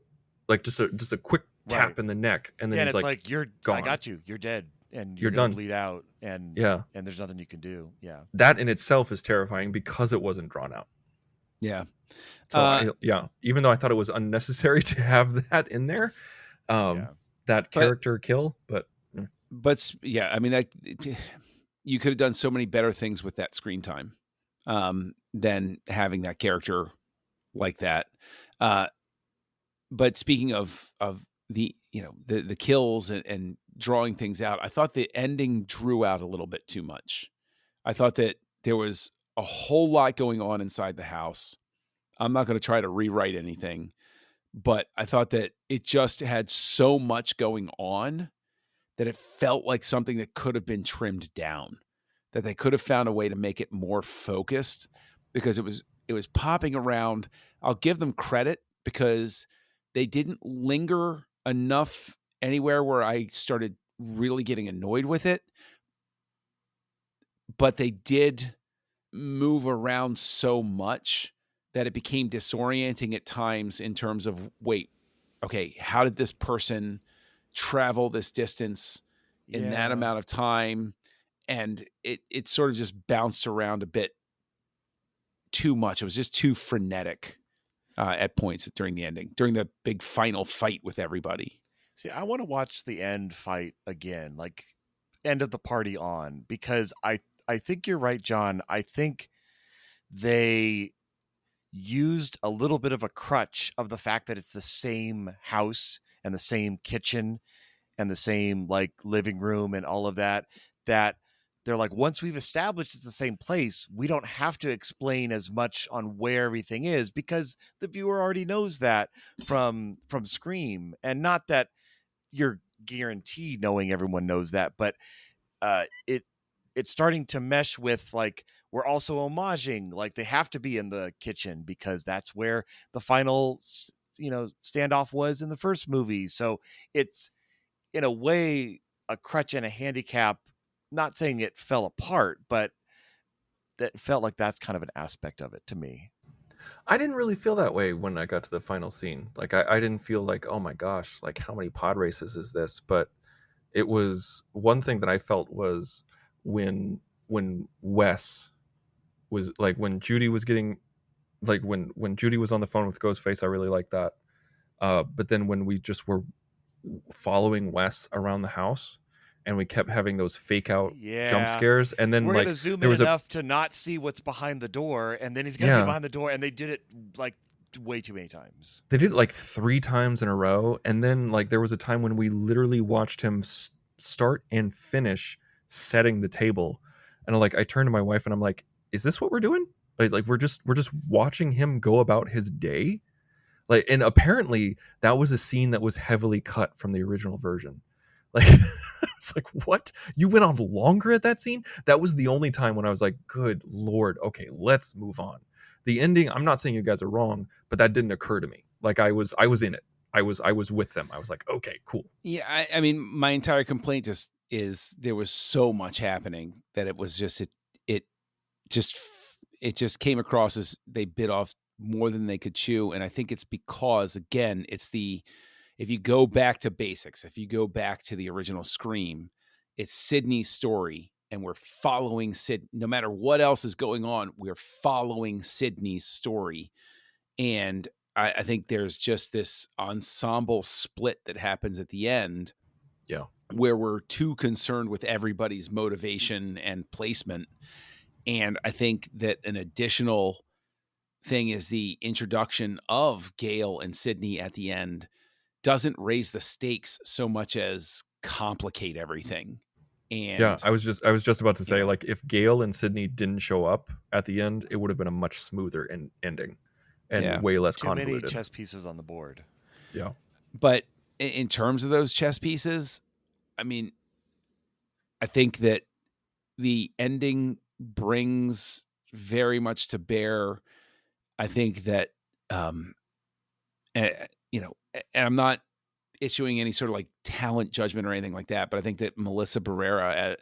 like just a quick tap in the neck, and then it's like you're gone. I got you. You're dead, and you're done. Bleed out, and and there's nothing you can do. Yeah, that in itself is terrifying because it wasn't drawn out. Yeah. So even though I thought it was unnecessary to have that in there, that character kill, but yeah, I mean, you could have done so many better things with that screen time than having that character like that. But speaking of the the kills and drawing things out, I thought the ending drew out a little bit too much. I thought that there was a whole lot going on inside the house. I'm not going to try to rewrite anything, but I thought that it just had so much going on that it felt like something that could have been trimmed down, that they could have found a way to make it more focused. because it was popping around. I'll give them credit because they didn't linger enough anywhere where I started really getting annoyed with it. But they did move around so much that it became disorienting at times in terms of, wait, okay, how did this person travel this distance in that amount of time? And it sort of just bounced around a bit too much. It was just too frenetic at points during the ending, during the big final fight with everybody. See, I want to watch the end fight again, like end of the party on, because I think you're right, John. I think they used a little bit of a crutch of the fact that it's the same house and the same kitchen and the same like living room and all of that, that they're like, once we've established it's the same place, we don't have to explain as much on where everything is because the viewer already knows that from Scream. And not that you're guaranteed knowing everyone knows that, but it's starting to mesh with like, we're also homaging, like they have to be in the kitchen because that's where the final, standoff was in the first movie. So it's in a way a crutch and a handicap, not saying it fell apart, but that felt like that's kind of an aspect of it to me. I didn't really feel that way when I got to the final scene. Like I didn't feel like, oh my gosh, like how many pod races is this? But it was one thing that I felt was when Wes was like, when Judy was getting like when Judy was on the phone with Ghostface, I really liked that. But then when we just were following Wes around the house and we kept having those fake out jump scares, and then we're like gonna zoom in enough to not see what's behind the door, and then he's gonna be behind the door, and they did it like way too many times. They did it like 3 times in a row, and then like there was a time when we literally watched him start and finish setting the table, and like I turned to my wife and I'm like, is this what we're doing? Like we're just watching him go about his day. Like, and apparently that was a scene that was heavily cut from the original version. Like it's like, what? You went on longer at that scene? That was the only time when I was like, good Lord, okay, let's move on. The ending, I'm not saying you guys are wrong, but that didn't occur to me. Like I was in it. I was with them. I was like, okay, cool. Yeah, I mean, my entire complaint just is there was so much happening that it was just it just came across as they bit off more than they could chew. And I think it's because, again, if you go back to basics, if you go back to the original Scream, it's Sidney's story, and we're following Sid. No matter what else is going on, we're following Sidney's story. And I think there's just this ensemble split that happens at the end. Yeah. Where we're too concerned with everybody's motivation and placement. And I think that an additional thing is the introduction of Gale and Sidney at the end doesn't raise the stakes so much as complicate everything. And yeah, I was just about to say, like, if Gale and Sidney didn't show up at the end, it would have been a much smoother ending and way less convoluted. Too many chess pieces on the board. Yeah. But in terms of those chess pieces, I mean, I think that the ending brings very much to bear. I think that, and I'm not issuing any sort of like talent judgment or anything like that, but I think that Melissa Barrera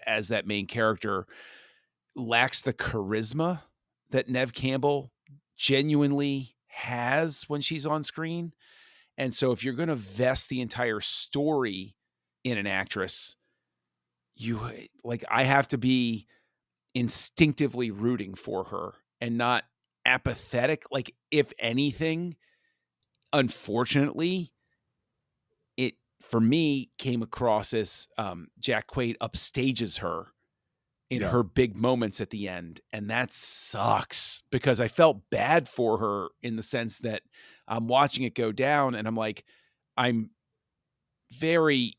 as that main character lacks the charisma that Neve Campbell genuinely has when she's on screen. And so if you're going to vest the entire story in an actress, I have to be instinctively rooting for her and not apathetic. Like, if anything, unfortunately, it, for me, came across as Jack Quaid upstages her in her big moments at the end. And that sucks because I felt bad for her in the sense that I'm watching it go down and I'm like, I'm very,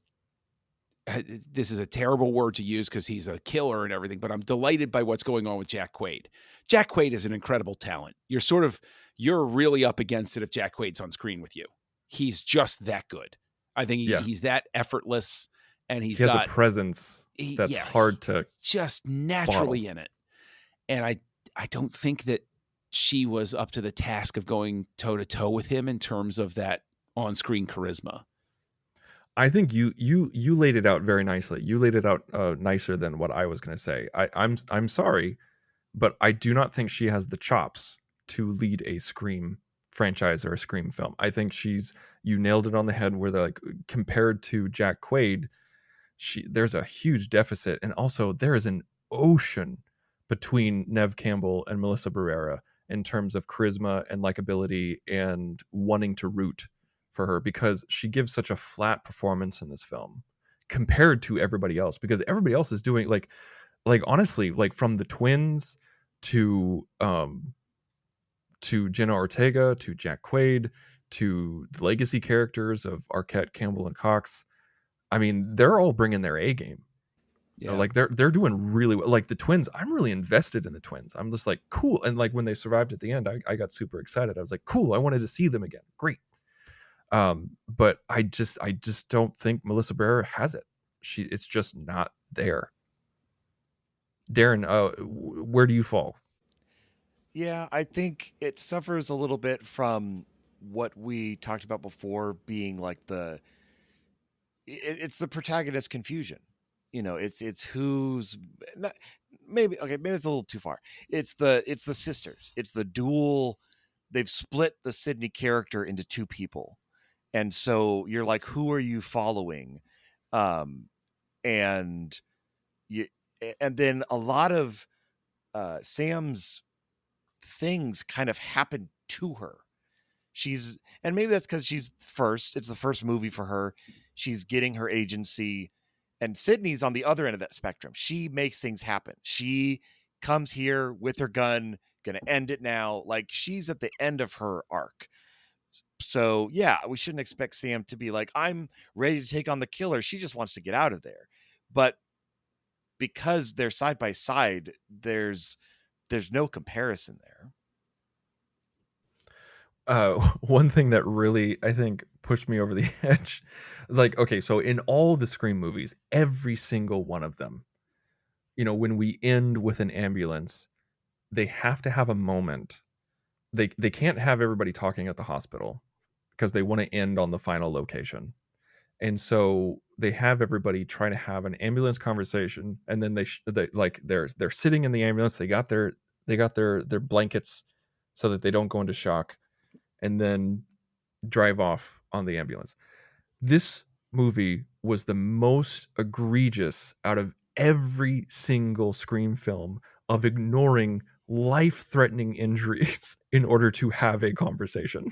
this is a terrible word to use because he's a killer and everything, but I'm delighted by what's going on with Jack Quaid. Jack Quaid is an incredible talent. You're really up against it if Jack Quaid's on screen with you. He's just that good. I think he's that effortless, and he has a presence that's hard to just naturally bottle. in it. And I don't think that she was up to the task of going toe to toe with him in terms of that on-screen charisma. I think you laid it out very nicely. You laid it out nicer than what I was going to say. I'm sorry, but I do not think she has the chops to lead a Scream franchise or a Scream film. I think you nailed it on the head where they're like, compared to Jack Quaid, there's a huge deficit. And also there is an ocean between Neve Campbell and Melissa Barrera in terms of charisma and likability and wanting to root for her, because she gives such a flat performance in this film compared to everybody else, because everybody else is doing like honestly, like from the twins to Jenna Ortega to Jack Quaid to the legacy characters of Arquette, Campbell, and Cox. I mean, they're all bringing their A game. Yeah. Like they're doing really well. Like the twins, I'm really invested in the twins. I'm just like, cool. And like when they survived at the end, I got super excited. I was like, cool. I wanted to see them again. Great. But I just don't think Melissa Barrera has it. It's just not there. Darren, where do you fall? Yeah, I think it suffers a little bit from what we talked about before, being like it's the protagonist confusion. It's who's not, maybe it's a little too far. It's the sisters. It's the dual. They've split the Sydney character into two people, and so you're like, who are you following? And then a lot of Sam's things kind of happen to her. And maybe that's because it's the first movie for her. She's getting her agency, and Sydney's on the other end of that spectrum. She makes things happen. She comes here with her gun, gonna end it now. Like, she's at the end of her arc. So yeah, we shouldn't expect Sam to be like, I'm ready to take on the killer. She just wants to get out of there. But because they're side by side, there's no comparison there. One thing that really, I think, pushed me over the edge, like, okay, so in all the Scream movies, every single one of them, when we end with an ambulance, they have to have a moment. They can't have everybody talking at the hospital because they want to end on the final location. And so they have everybody try to have an ambulance conversation, and then they're sitting in the ambulance. They got their blankets so that they don't go into shock, and then drive off on the ambulance. This movie was the most egregious out of every single Scream film of ignoring life-threatening injuries in order to have a conversation.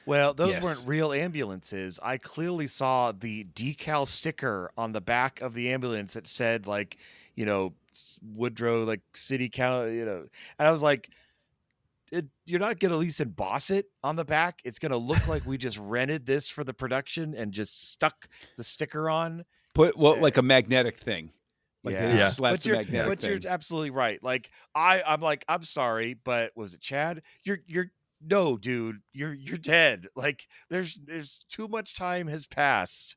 Well, those Yes. weren't real ambulances. I clearly saw the decal sticker on the back of the ambulance that said, like, Woodrow, like, city county, and I was like, you're not going to at least emboss it on the back. It's going to look like we just rented this for the production and just stuck the sticker on. Like a magnetic thing. Like they just slapped the magnetic but thing. you're absolutely right. Like I'm like, I'm sorry, but was it Chad? No, dude, you're dead. Like there's too much time has passed.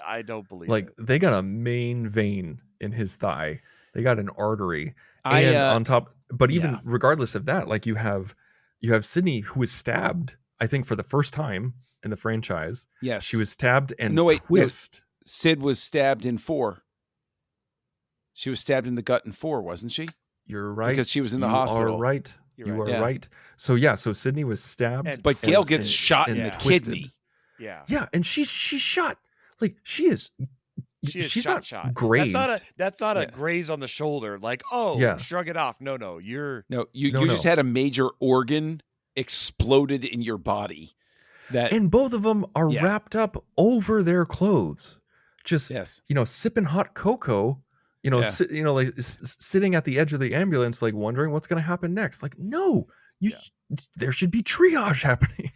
I don't believe like it. They got a main vein in his thigh. They got an artery. And on top, but even regardless of that, like you have Sydney, who was stabbed, I think, for the first time in the franchise. Yes. She was stabbed and twist. No, Sid was stabbed in 4. She was stabbed in the gut in 4, wasn't she? You're right. Because she was in the hospital. You are right. You are right. So so Sydney was stabbed. But Gail gets shot in the kidney. Yeah. Yeah, and she's shot. Like she's shot. Grazed. That's not a graze on the shoulder. Like, shrug it off. No, you just had a major organ exploded in your body. And both of them are wrapped up over their clothes, just sipping hot cocoa. Sitting at the edge of the ambulance, like wondering what's going to happen next. Like, no, there should be triage happening.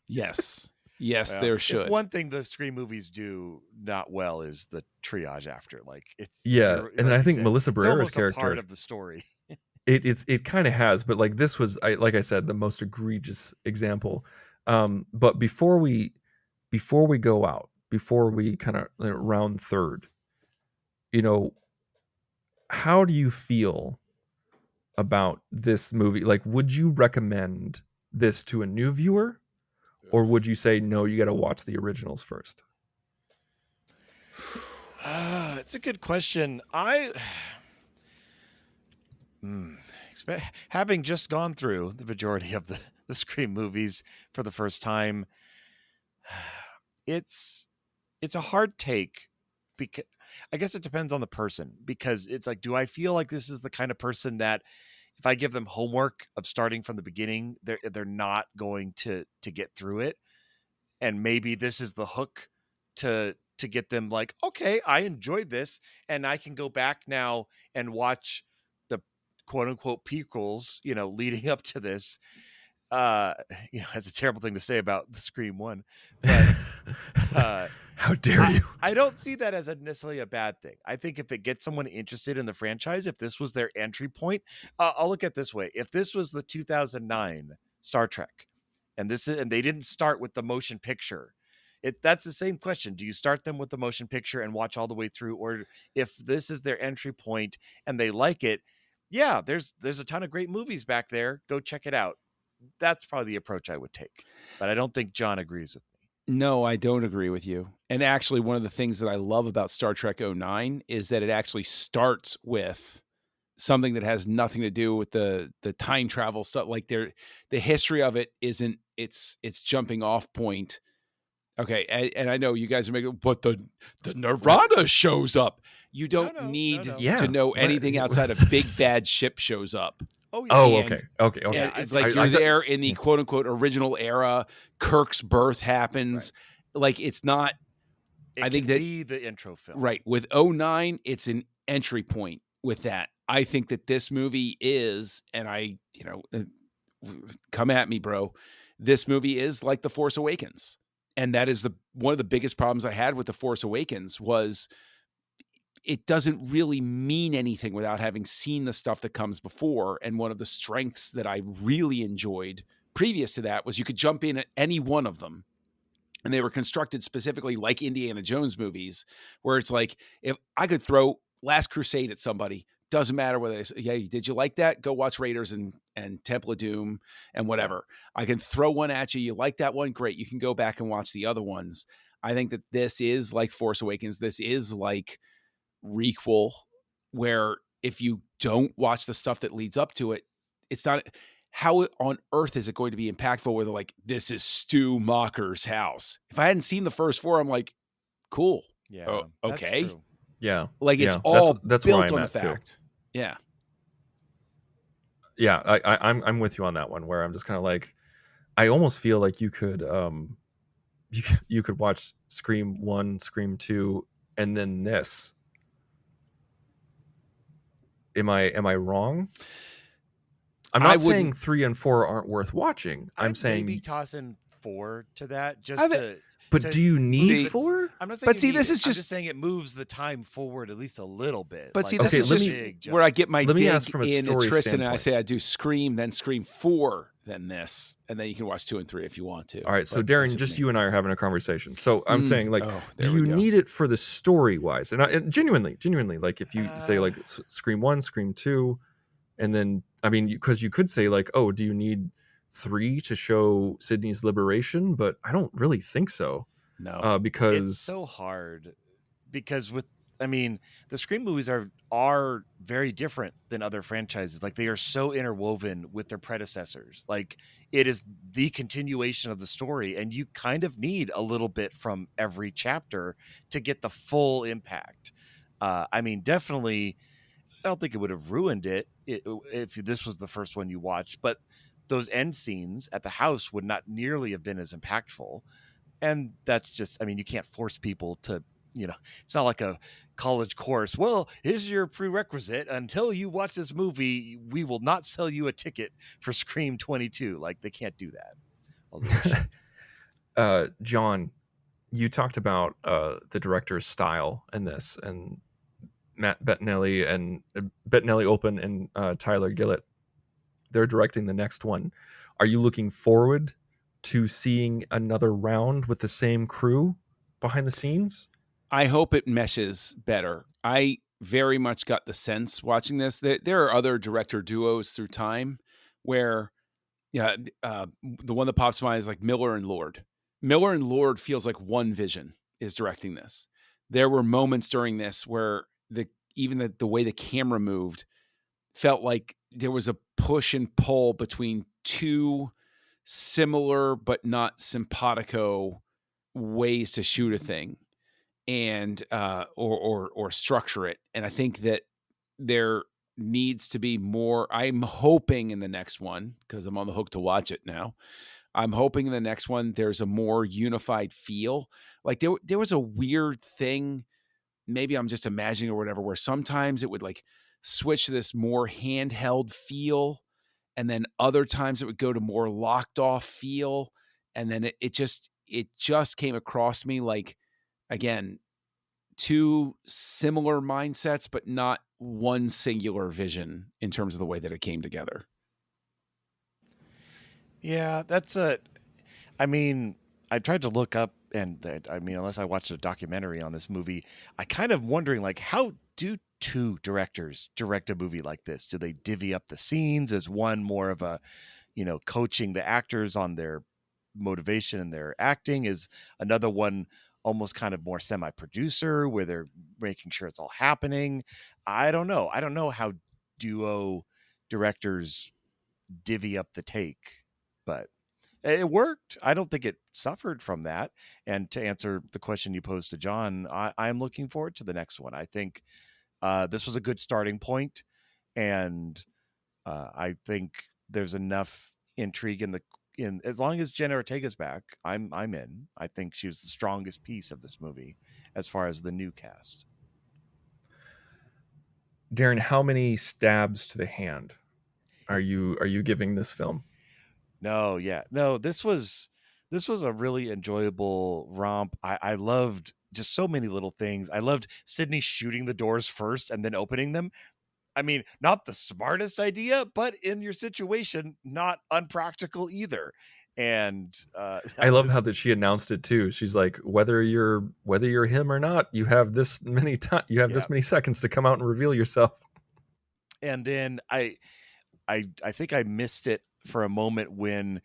Yes. Yes, there should. One thing the Scream movies do not well is the triage after. Like it's and I think Melissa Barrera's character, part of the story. it kind of has, but like this was, like I said, the most egregious example. But before we go out, before we kind of round third, how do you feel about this movie. Like, would you recommend this to a new viewer, or would you say no, you got to watch the originals first? It's a good question. Having just gone through the majority of the Scream movies for the first time, it's a hard take, because I guess it depends on the person, because it's like, do I feel like this is the kind of person that if I give them homework of starting from the beginning, they're not going to get through it, and maybe this is the hook to get them like, okay, I enjoyed this, and I can go back now and watch the quote unquote prequels, leading up to this. That's a terrible thing to say about the Scream one, but how dare you? I don't see that as necessarily a bad thing. I think if it gets someone interested in the franchise, if this was their entry point, I'll look at it this way. If this was the 2009 Star Trek, and they didn't start with the motion picture, that's the same question. Do you start them with the motion picture and watch all the way through? Or if this is their entry point and they like it, yeah, there's a ton of great movies back there. Go check it out. That's probably the approach I would take. But I don't think John agrees with me. No, I don't agree with you. And actually, one of the things that I love about Star Trek 09 is that it actually starts with something that has nothing to do with the time travel stuff. Like the history of it isn't its jumping off point. Okay, and I know you guys are making, but the Nirvana shows up. You don't need to know anything outside of big bad ship shows up. Oh, yeah. Okay. And it's like you're there in the quote unquote original era. Kirk's birth happens. Right. Like it's not. I think that be the intro film, right? With 09, it's an entry point. With that, I think that this movie is, and come at me, bro. This movie is like The Force Awakens, and that is one of the biggest problems I had with The Force Awakens was it doesn't really mean anything without having seen the stuff that comes before. And one of the strengths that I really enjoyed previous to that was you could jump in at any one of them. And they were constructed specifically like Indiana Jones movies, where it's like, if I could throw Last Crusade at somebody, doesn't matter whether they say, yeah, did you like that? Go watch Raiders and Temple of Doom and whatever. I can throw one at you. You like that one? Great. You can go back and watch the other ones. I think that this is like Force Awakens. This is like requel, where if you don't watch the stuff that leads up to it, it's not, how on earth is it going to be impactful where they're like, this is Stu Macher's house? If I hadn't seen the first four, I'm like, cool. Yeah. Okay. Yeah. Like it's all that's built where I'm on the at fact. Too. Yeah. Yeah. I'm with you on that one, where I'm just kind of like, I almost feel like you could watch Scream 1, Scream 2, and then this. Am I wrong? I'm not saying 3 and 4 aren't worth watching. I'm saying maybe tossing 4 to that But do you need 4? I'm not saying. But see, this is I'm just saying it moves the time forward at least a little bit. But see, this is just where I get my dig in Tristan, and I say I do Scream, then Scream 4, then this, and then you can watch 2 and 3 if you want to. All right, so Darren, just you and I are having a conversation. So I'm saying, like, do you need it for the story wise? And genuinely, like, if you say like Scream 1, Scream 2, and then because you could say like, oh, do you need 3 to show Sydney's liberation? But I don't really think so. No, because it's so hard. Because the Scream movies are very different than other franchises. Like, they are so interwoven with their predecessors. Like, it is the continuation of the story, and you kind of need a little bit from every chapter to get the full impact. Definitely, I don't think it would have ruined it if this was the first one you watched, but those end scenes at the house would not nearly have been as impactful. And that's just, you can't force people to, it's not like a college course. Well, here's your prerequisite. Until you watch this movie, we will not sell you a ticket for Scream 22. Like, they can't do that. John, you talked about the director's style in this, and Matt Bettinelli-Olpin and Tyler Gillett, they're directing the next one. Are you looking forward to seeing another round with the same crew behind the scenes? I hope it meshes better. I very much got the sense watching this that there are other director duos through time where, yeah, the one that pops to mind is like Miller and Lord. Miller and Lord feels like one vision is directing this. There were moments during this where even the way the camera moved felt like there was a push and pull between two similar but not simpatico ways to shoot a thing and or structure it. And I think that there needs to be more. I'm hoping in the next one, because I'm on the hook to watch it now, I'm hoping in the next one there's a more unified feel. Like there was a weird thing, maybe I'm just imagining or whatever, where sometimes it would like switch to this more handheld feel, and then other times it would go to more locked off feel, and then it just came across me like, again, two similar mindsets, but not one singular vision in terms of the way that it came together. Yeah, I mean, I tried to look up, and unless I watched a documentary on this movie, I kind of wondering, like, how do two directors direct a movie like this? Do they divvy up the scenes? Is one more of a, coaching the actors on their motivation and their acting? Is another one almost kind of more semi-producer where they're making sure it's all happening? I don't know. I don't know how duo directors divvy up the take, but it worked. I don't think it suffered from that. And to answer the question you posed to John, I'm looking forward to the next one. I think this was a good starting point, and I think there's enough intrigue in as long as Jenna Ortega's back, I'm in. I think she was the strongest piece of this movie as far as the new cast. Darren, how many stabs to the hand are you giving this film? No, this was a really enjoyable romp. I loved just so many little things. I loved Sydney shooting the doors first and then opening them. I mean, not the smartest idea, but in your situation, not unpractical either. And I love how that she announced it too. She's like, whether you're him or not, you have this many this many seconds to come out and reveal yourself. And then I think I missed it for a moment when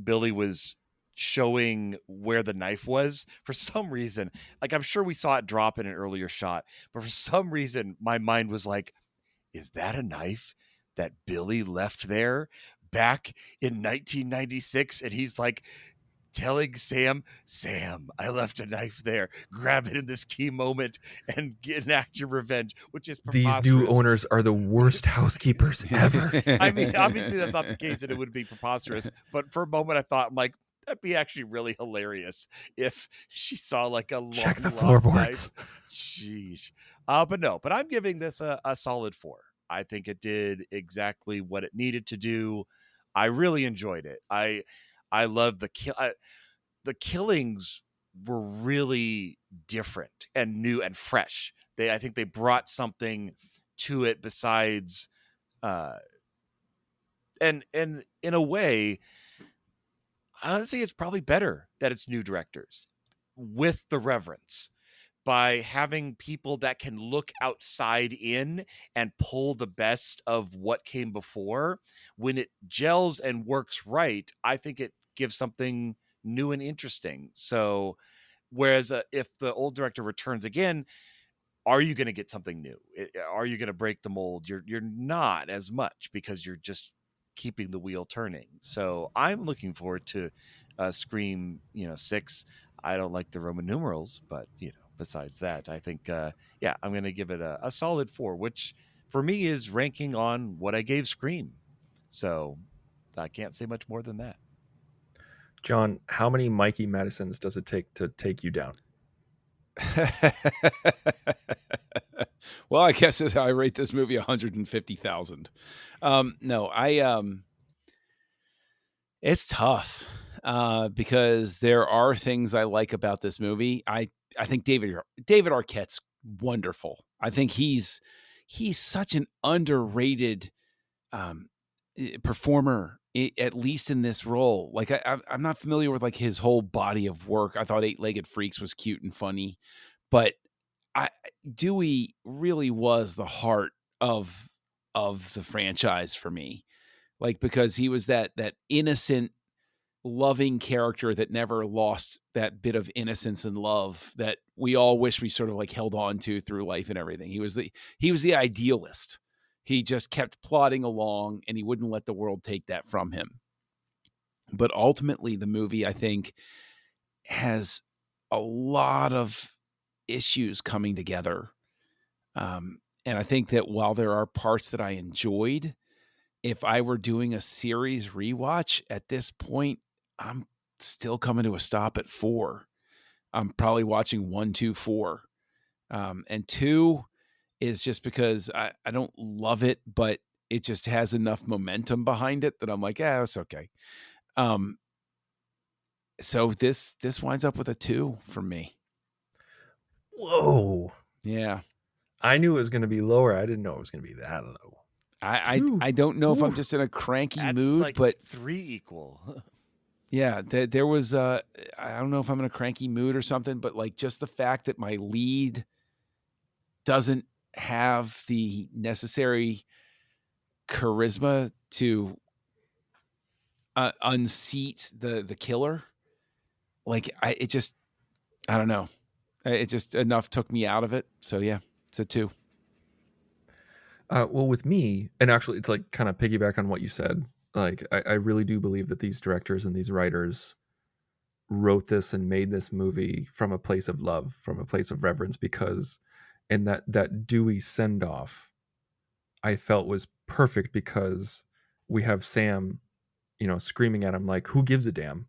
Billy was showing where the knife was. For some reason, like, I'm sure we saw it drop in an earlier shot, but for some reason my mind was like, is that a knife that Billy left there back in 1996? And he's like telling Sam, I left a knife there. Grab it in this key moment and enact your revenge, which is preposterous. These new owners are the worst housekeepers ever. I mean, obviously that's not the case, and it would be preposterous. But for a moment, I thought, I'm like, that'd be actually really hilarious if she saw like a check the floorboards. Sheesh. But I'm giving this a solid 4. I think it did exactly what it needed to do. I really enjoyed it. I love the killings were really different and new and fresh. I think they brought something to it besides, and in a way, honestly, it's probably better that it's new directors with the reverence, by having people that can look outside in and pull the best of what came before. When it gels and works right, I think it gives something new and interesting. So whereas if the old director returns again, are you going to get something new? Are you going to break the mold? You're not as much, because you're just keeping the wheel turning. So I'm looking forward to Scream 6. I don't like the Roman numerals, but besides that, I think I'm going to give it a solid 4, which for me is ranking on what I gave Scream. So I can't say much more than that. John, how many Mikey Madisons does it take to take you down? Well, I guess I rate this movie 150,000. It's tough because there are things I like about this movie. I think David Arquette's wonderful. I think he's such an underrated performer, at least in this role. Like I'm not familiar with like his whole body of work. I thought 8-Legged Freaks was cute and funny, but Dewey really was the heart of the franchise for me. Like, because he was that innocent, loving character that never lost that bit of innocence and love that we all wish we sort of like held on to through life and everything. He was the idealist. He just kept plodding along and he wouldn't let the world take that from him. But ultimately the movie, I think, has a lot of issues coming together. And I think that while there are parts that I enjoyed, if I were doing a series rewatch at this point, I'm still coming to a stop at 4. I'm probably watching 1, 2, 4. And 2 is just because I don't love it, but it just has enough momentum behind it that I'm like, yeah, it's okay. So this winds up with a 2 for me. Whoa. Yeah. I knew it was going to be lower. I didn't know it was going to be that low. I don't know if I'm just in a cranky mood, like but 3 equal. yeah, there was I don't know if I'm in a cranky mood or something, but like just the fact that my lead doesn't have the necessary charisma to unseat the killer. Like I don't know. It just enough took me out of it. So yeah, it's a 2. Well, with me, and actually it's like kind of piggyback on what you said. Like I really do believe that these directors and these writers wrote this and made this movie from a place of love, from a place of reverence, because and that Dewey send off I felt was perfect because we have Sam, screaming at him like, who gives a damn?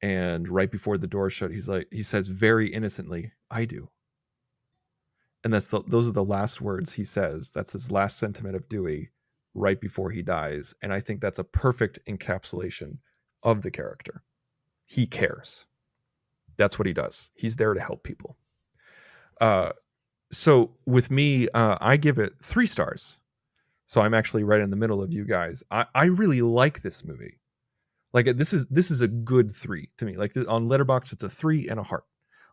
And right before the door shut, he says very innocently, I do. And those are the last words he says. That's his last sentiment of Dewey right before he dies. And I think that's a perfect encapsulation of the character. He cares. That's what he does. He's there to help people. So with me, I give it 3 stars. So I'm actually right in the middle of you guys. I really like this movie. Like this is a good 3 to me. Like on Letterboxd, it's a 3 and a heart.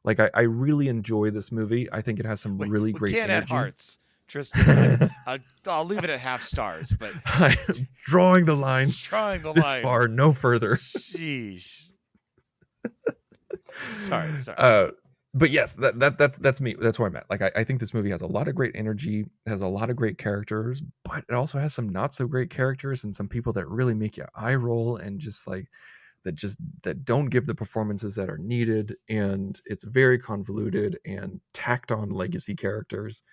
Like I really enjoy this movie. I think it has some really great can't energy. Add hearts, Tristan. I'll leave it at half stars, but I'm drawing the line. This far, no further. Sheesh. Sorry. But yes, that's me. That's where I'm at. Like I think this movie has a lot of great energy, has a lot of great characters, but it also has some not so great characters and some people that really make you eye roll and just like that don't give the performances that are needed, and it's very convoluted and tacked on legacy characters.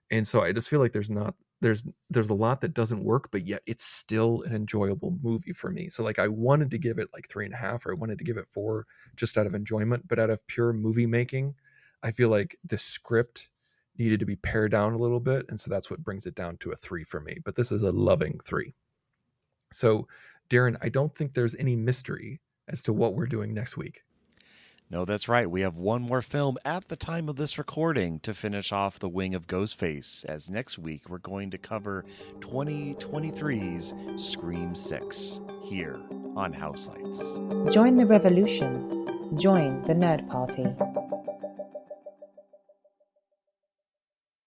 And so I just feel like there's a lot that doesn't work, but yet it's still an enjoyable movie for me. So like I wanted to give it like 3.5, or I wanted to give it 4 just out of enjoyment, but out of pure movie making, I feel like the script needed to be pared down a little bit. And so that's what brings it down to a 3 for me. But this is a loving 3. So Darren, I don't think there's any mystery as to what we're doing next week. No, that's right. We have one more film at the time of this recording to finish off the wing of Ghostface, as next week we're going to cover 2023's Scream 6 here on Houselights. Join the revolution. Join the Nerd Party.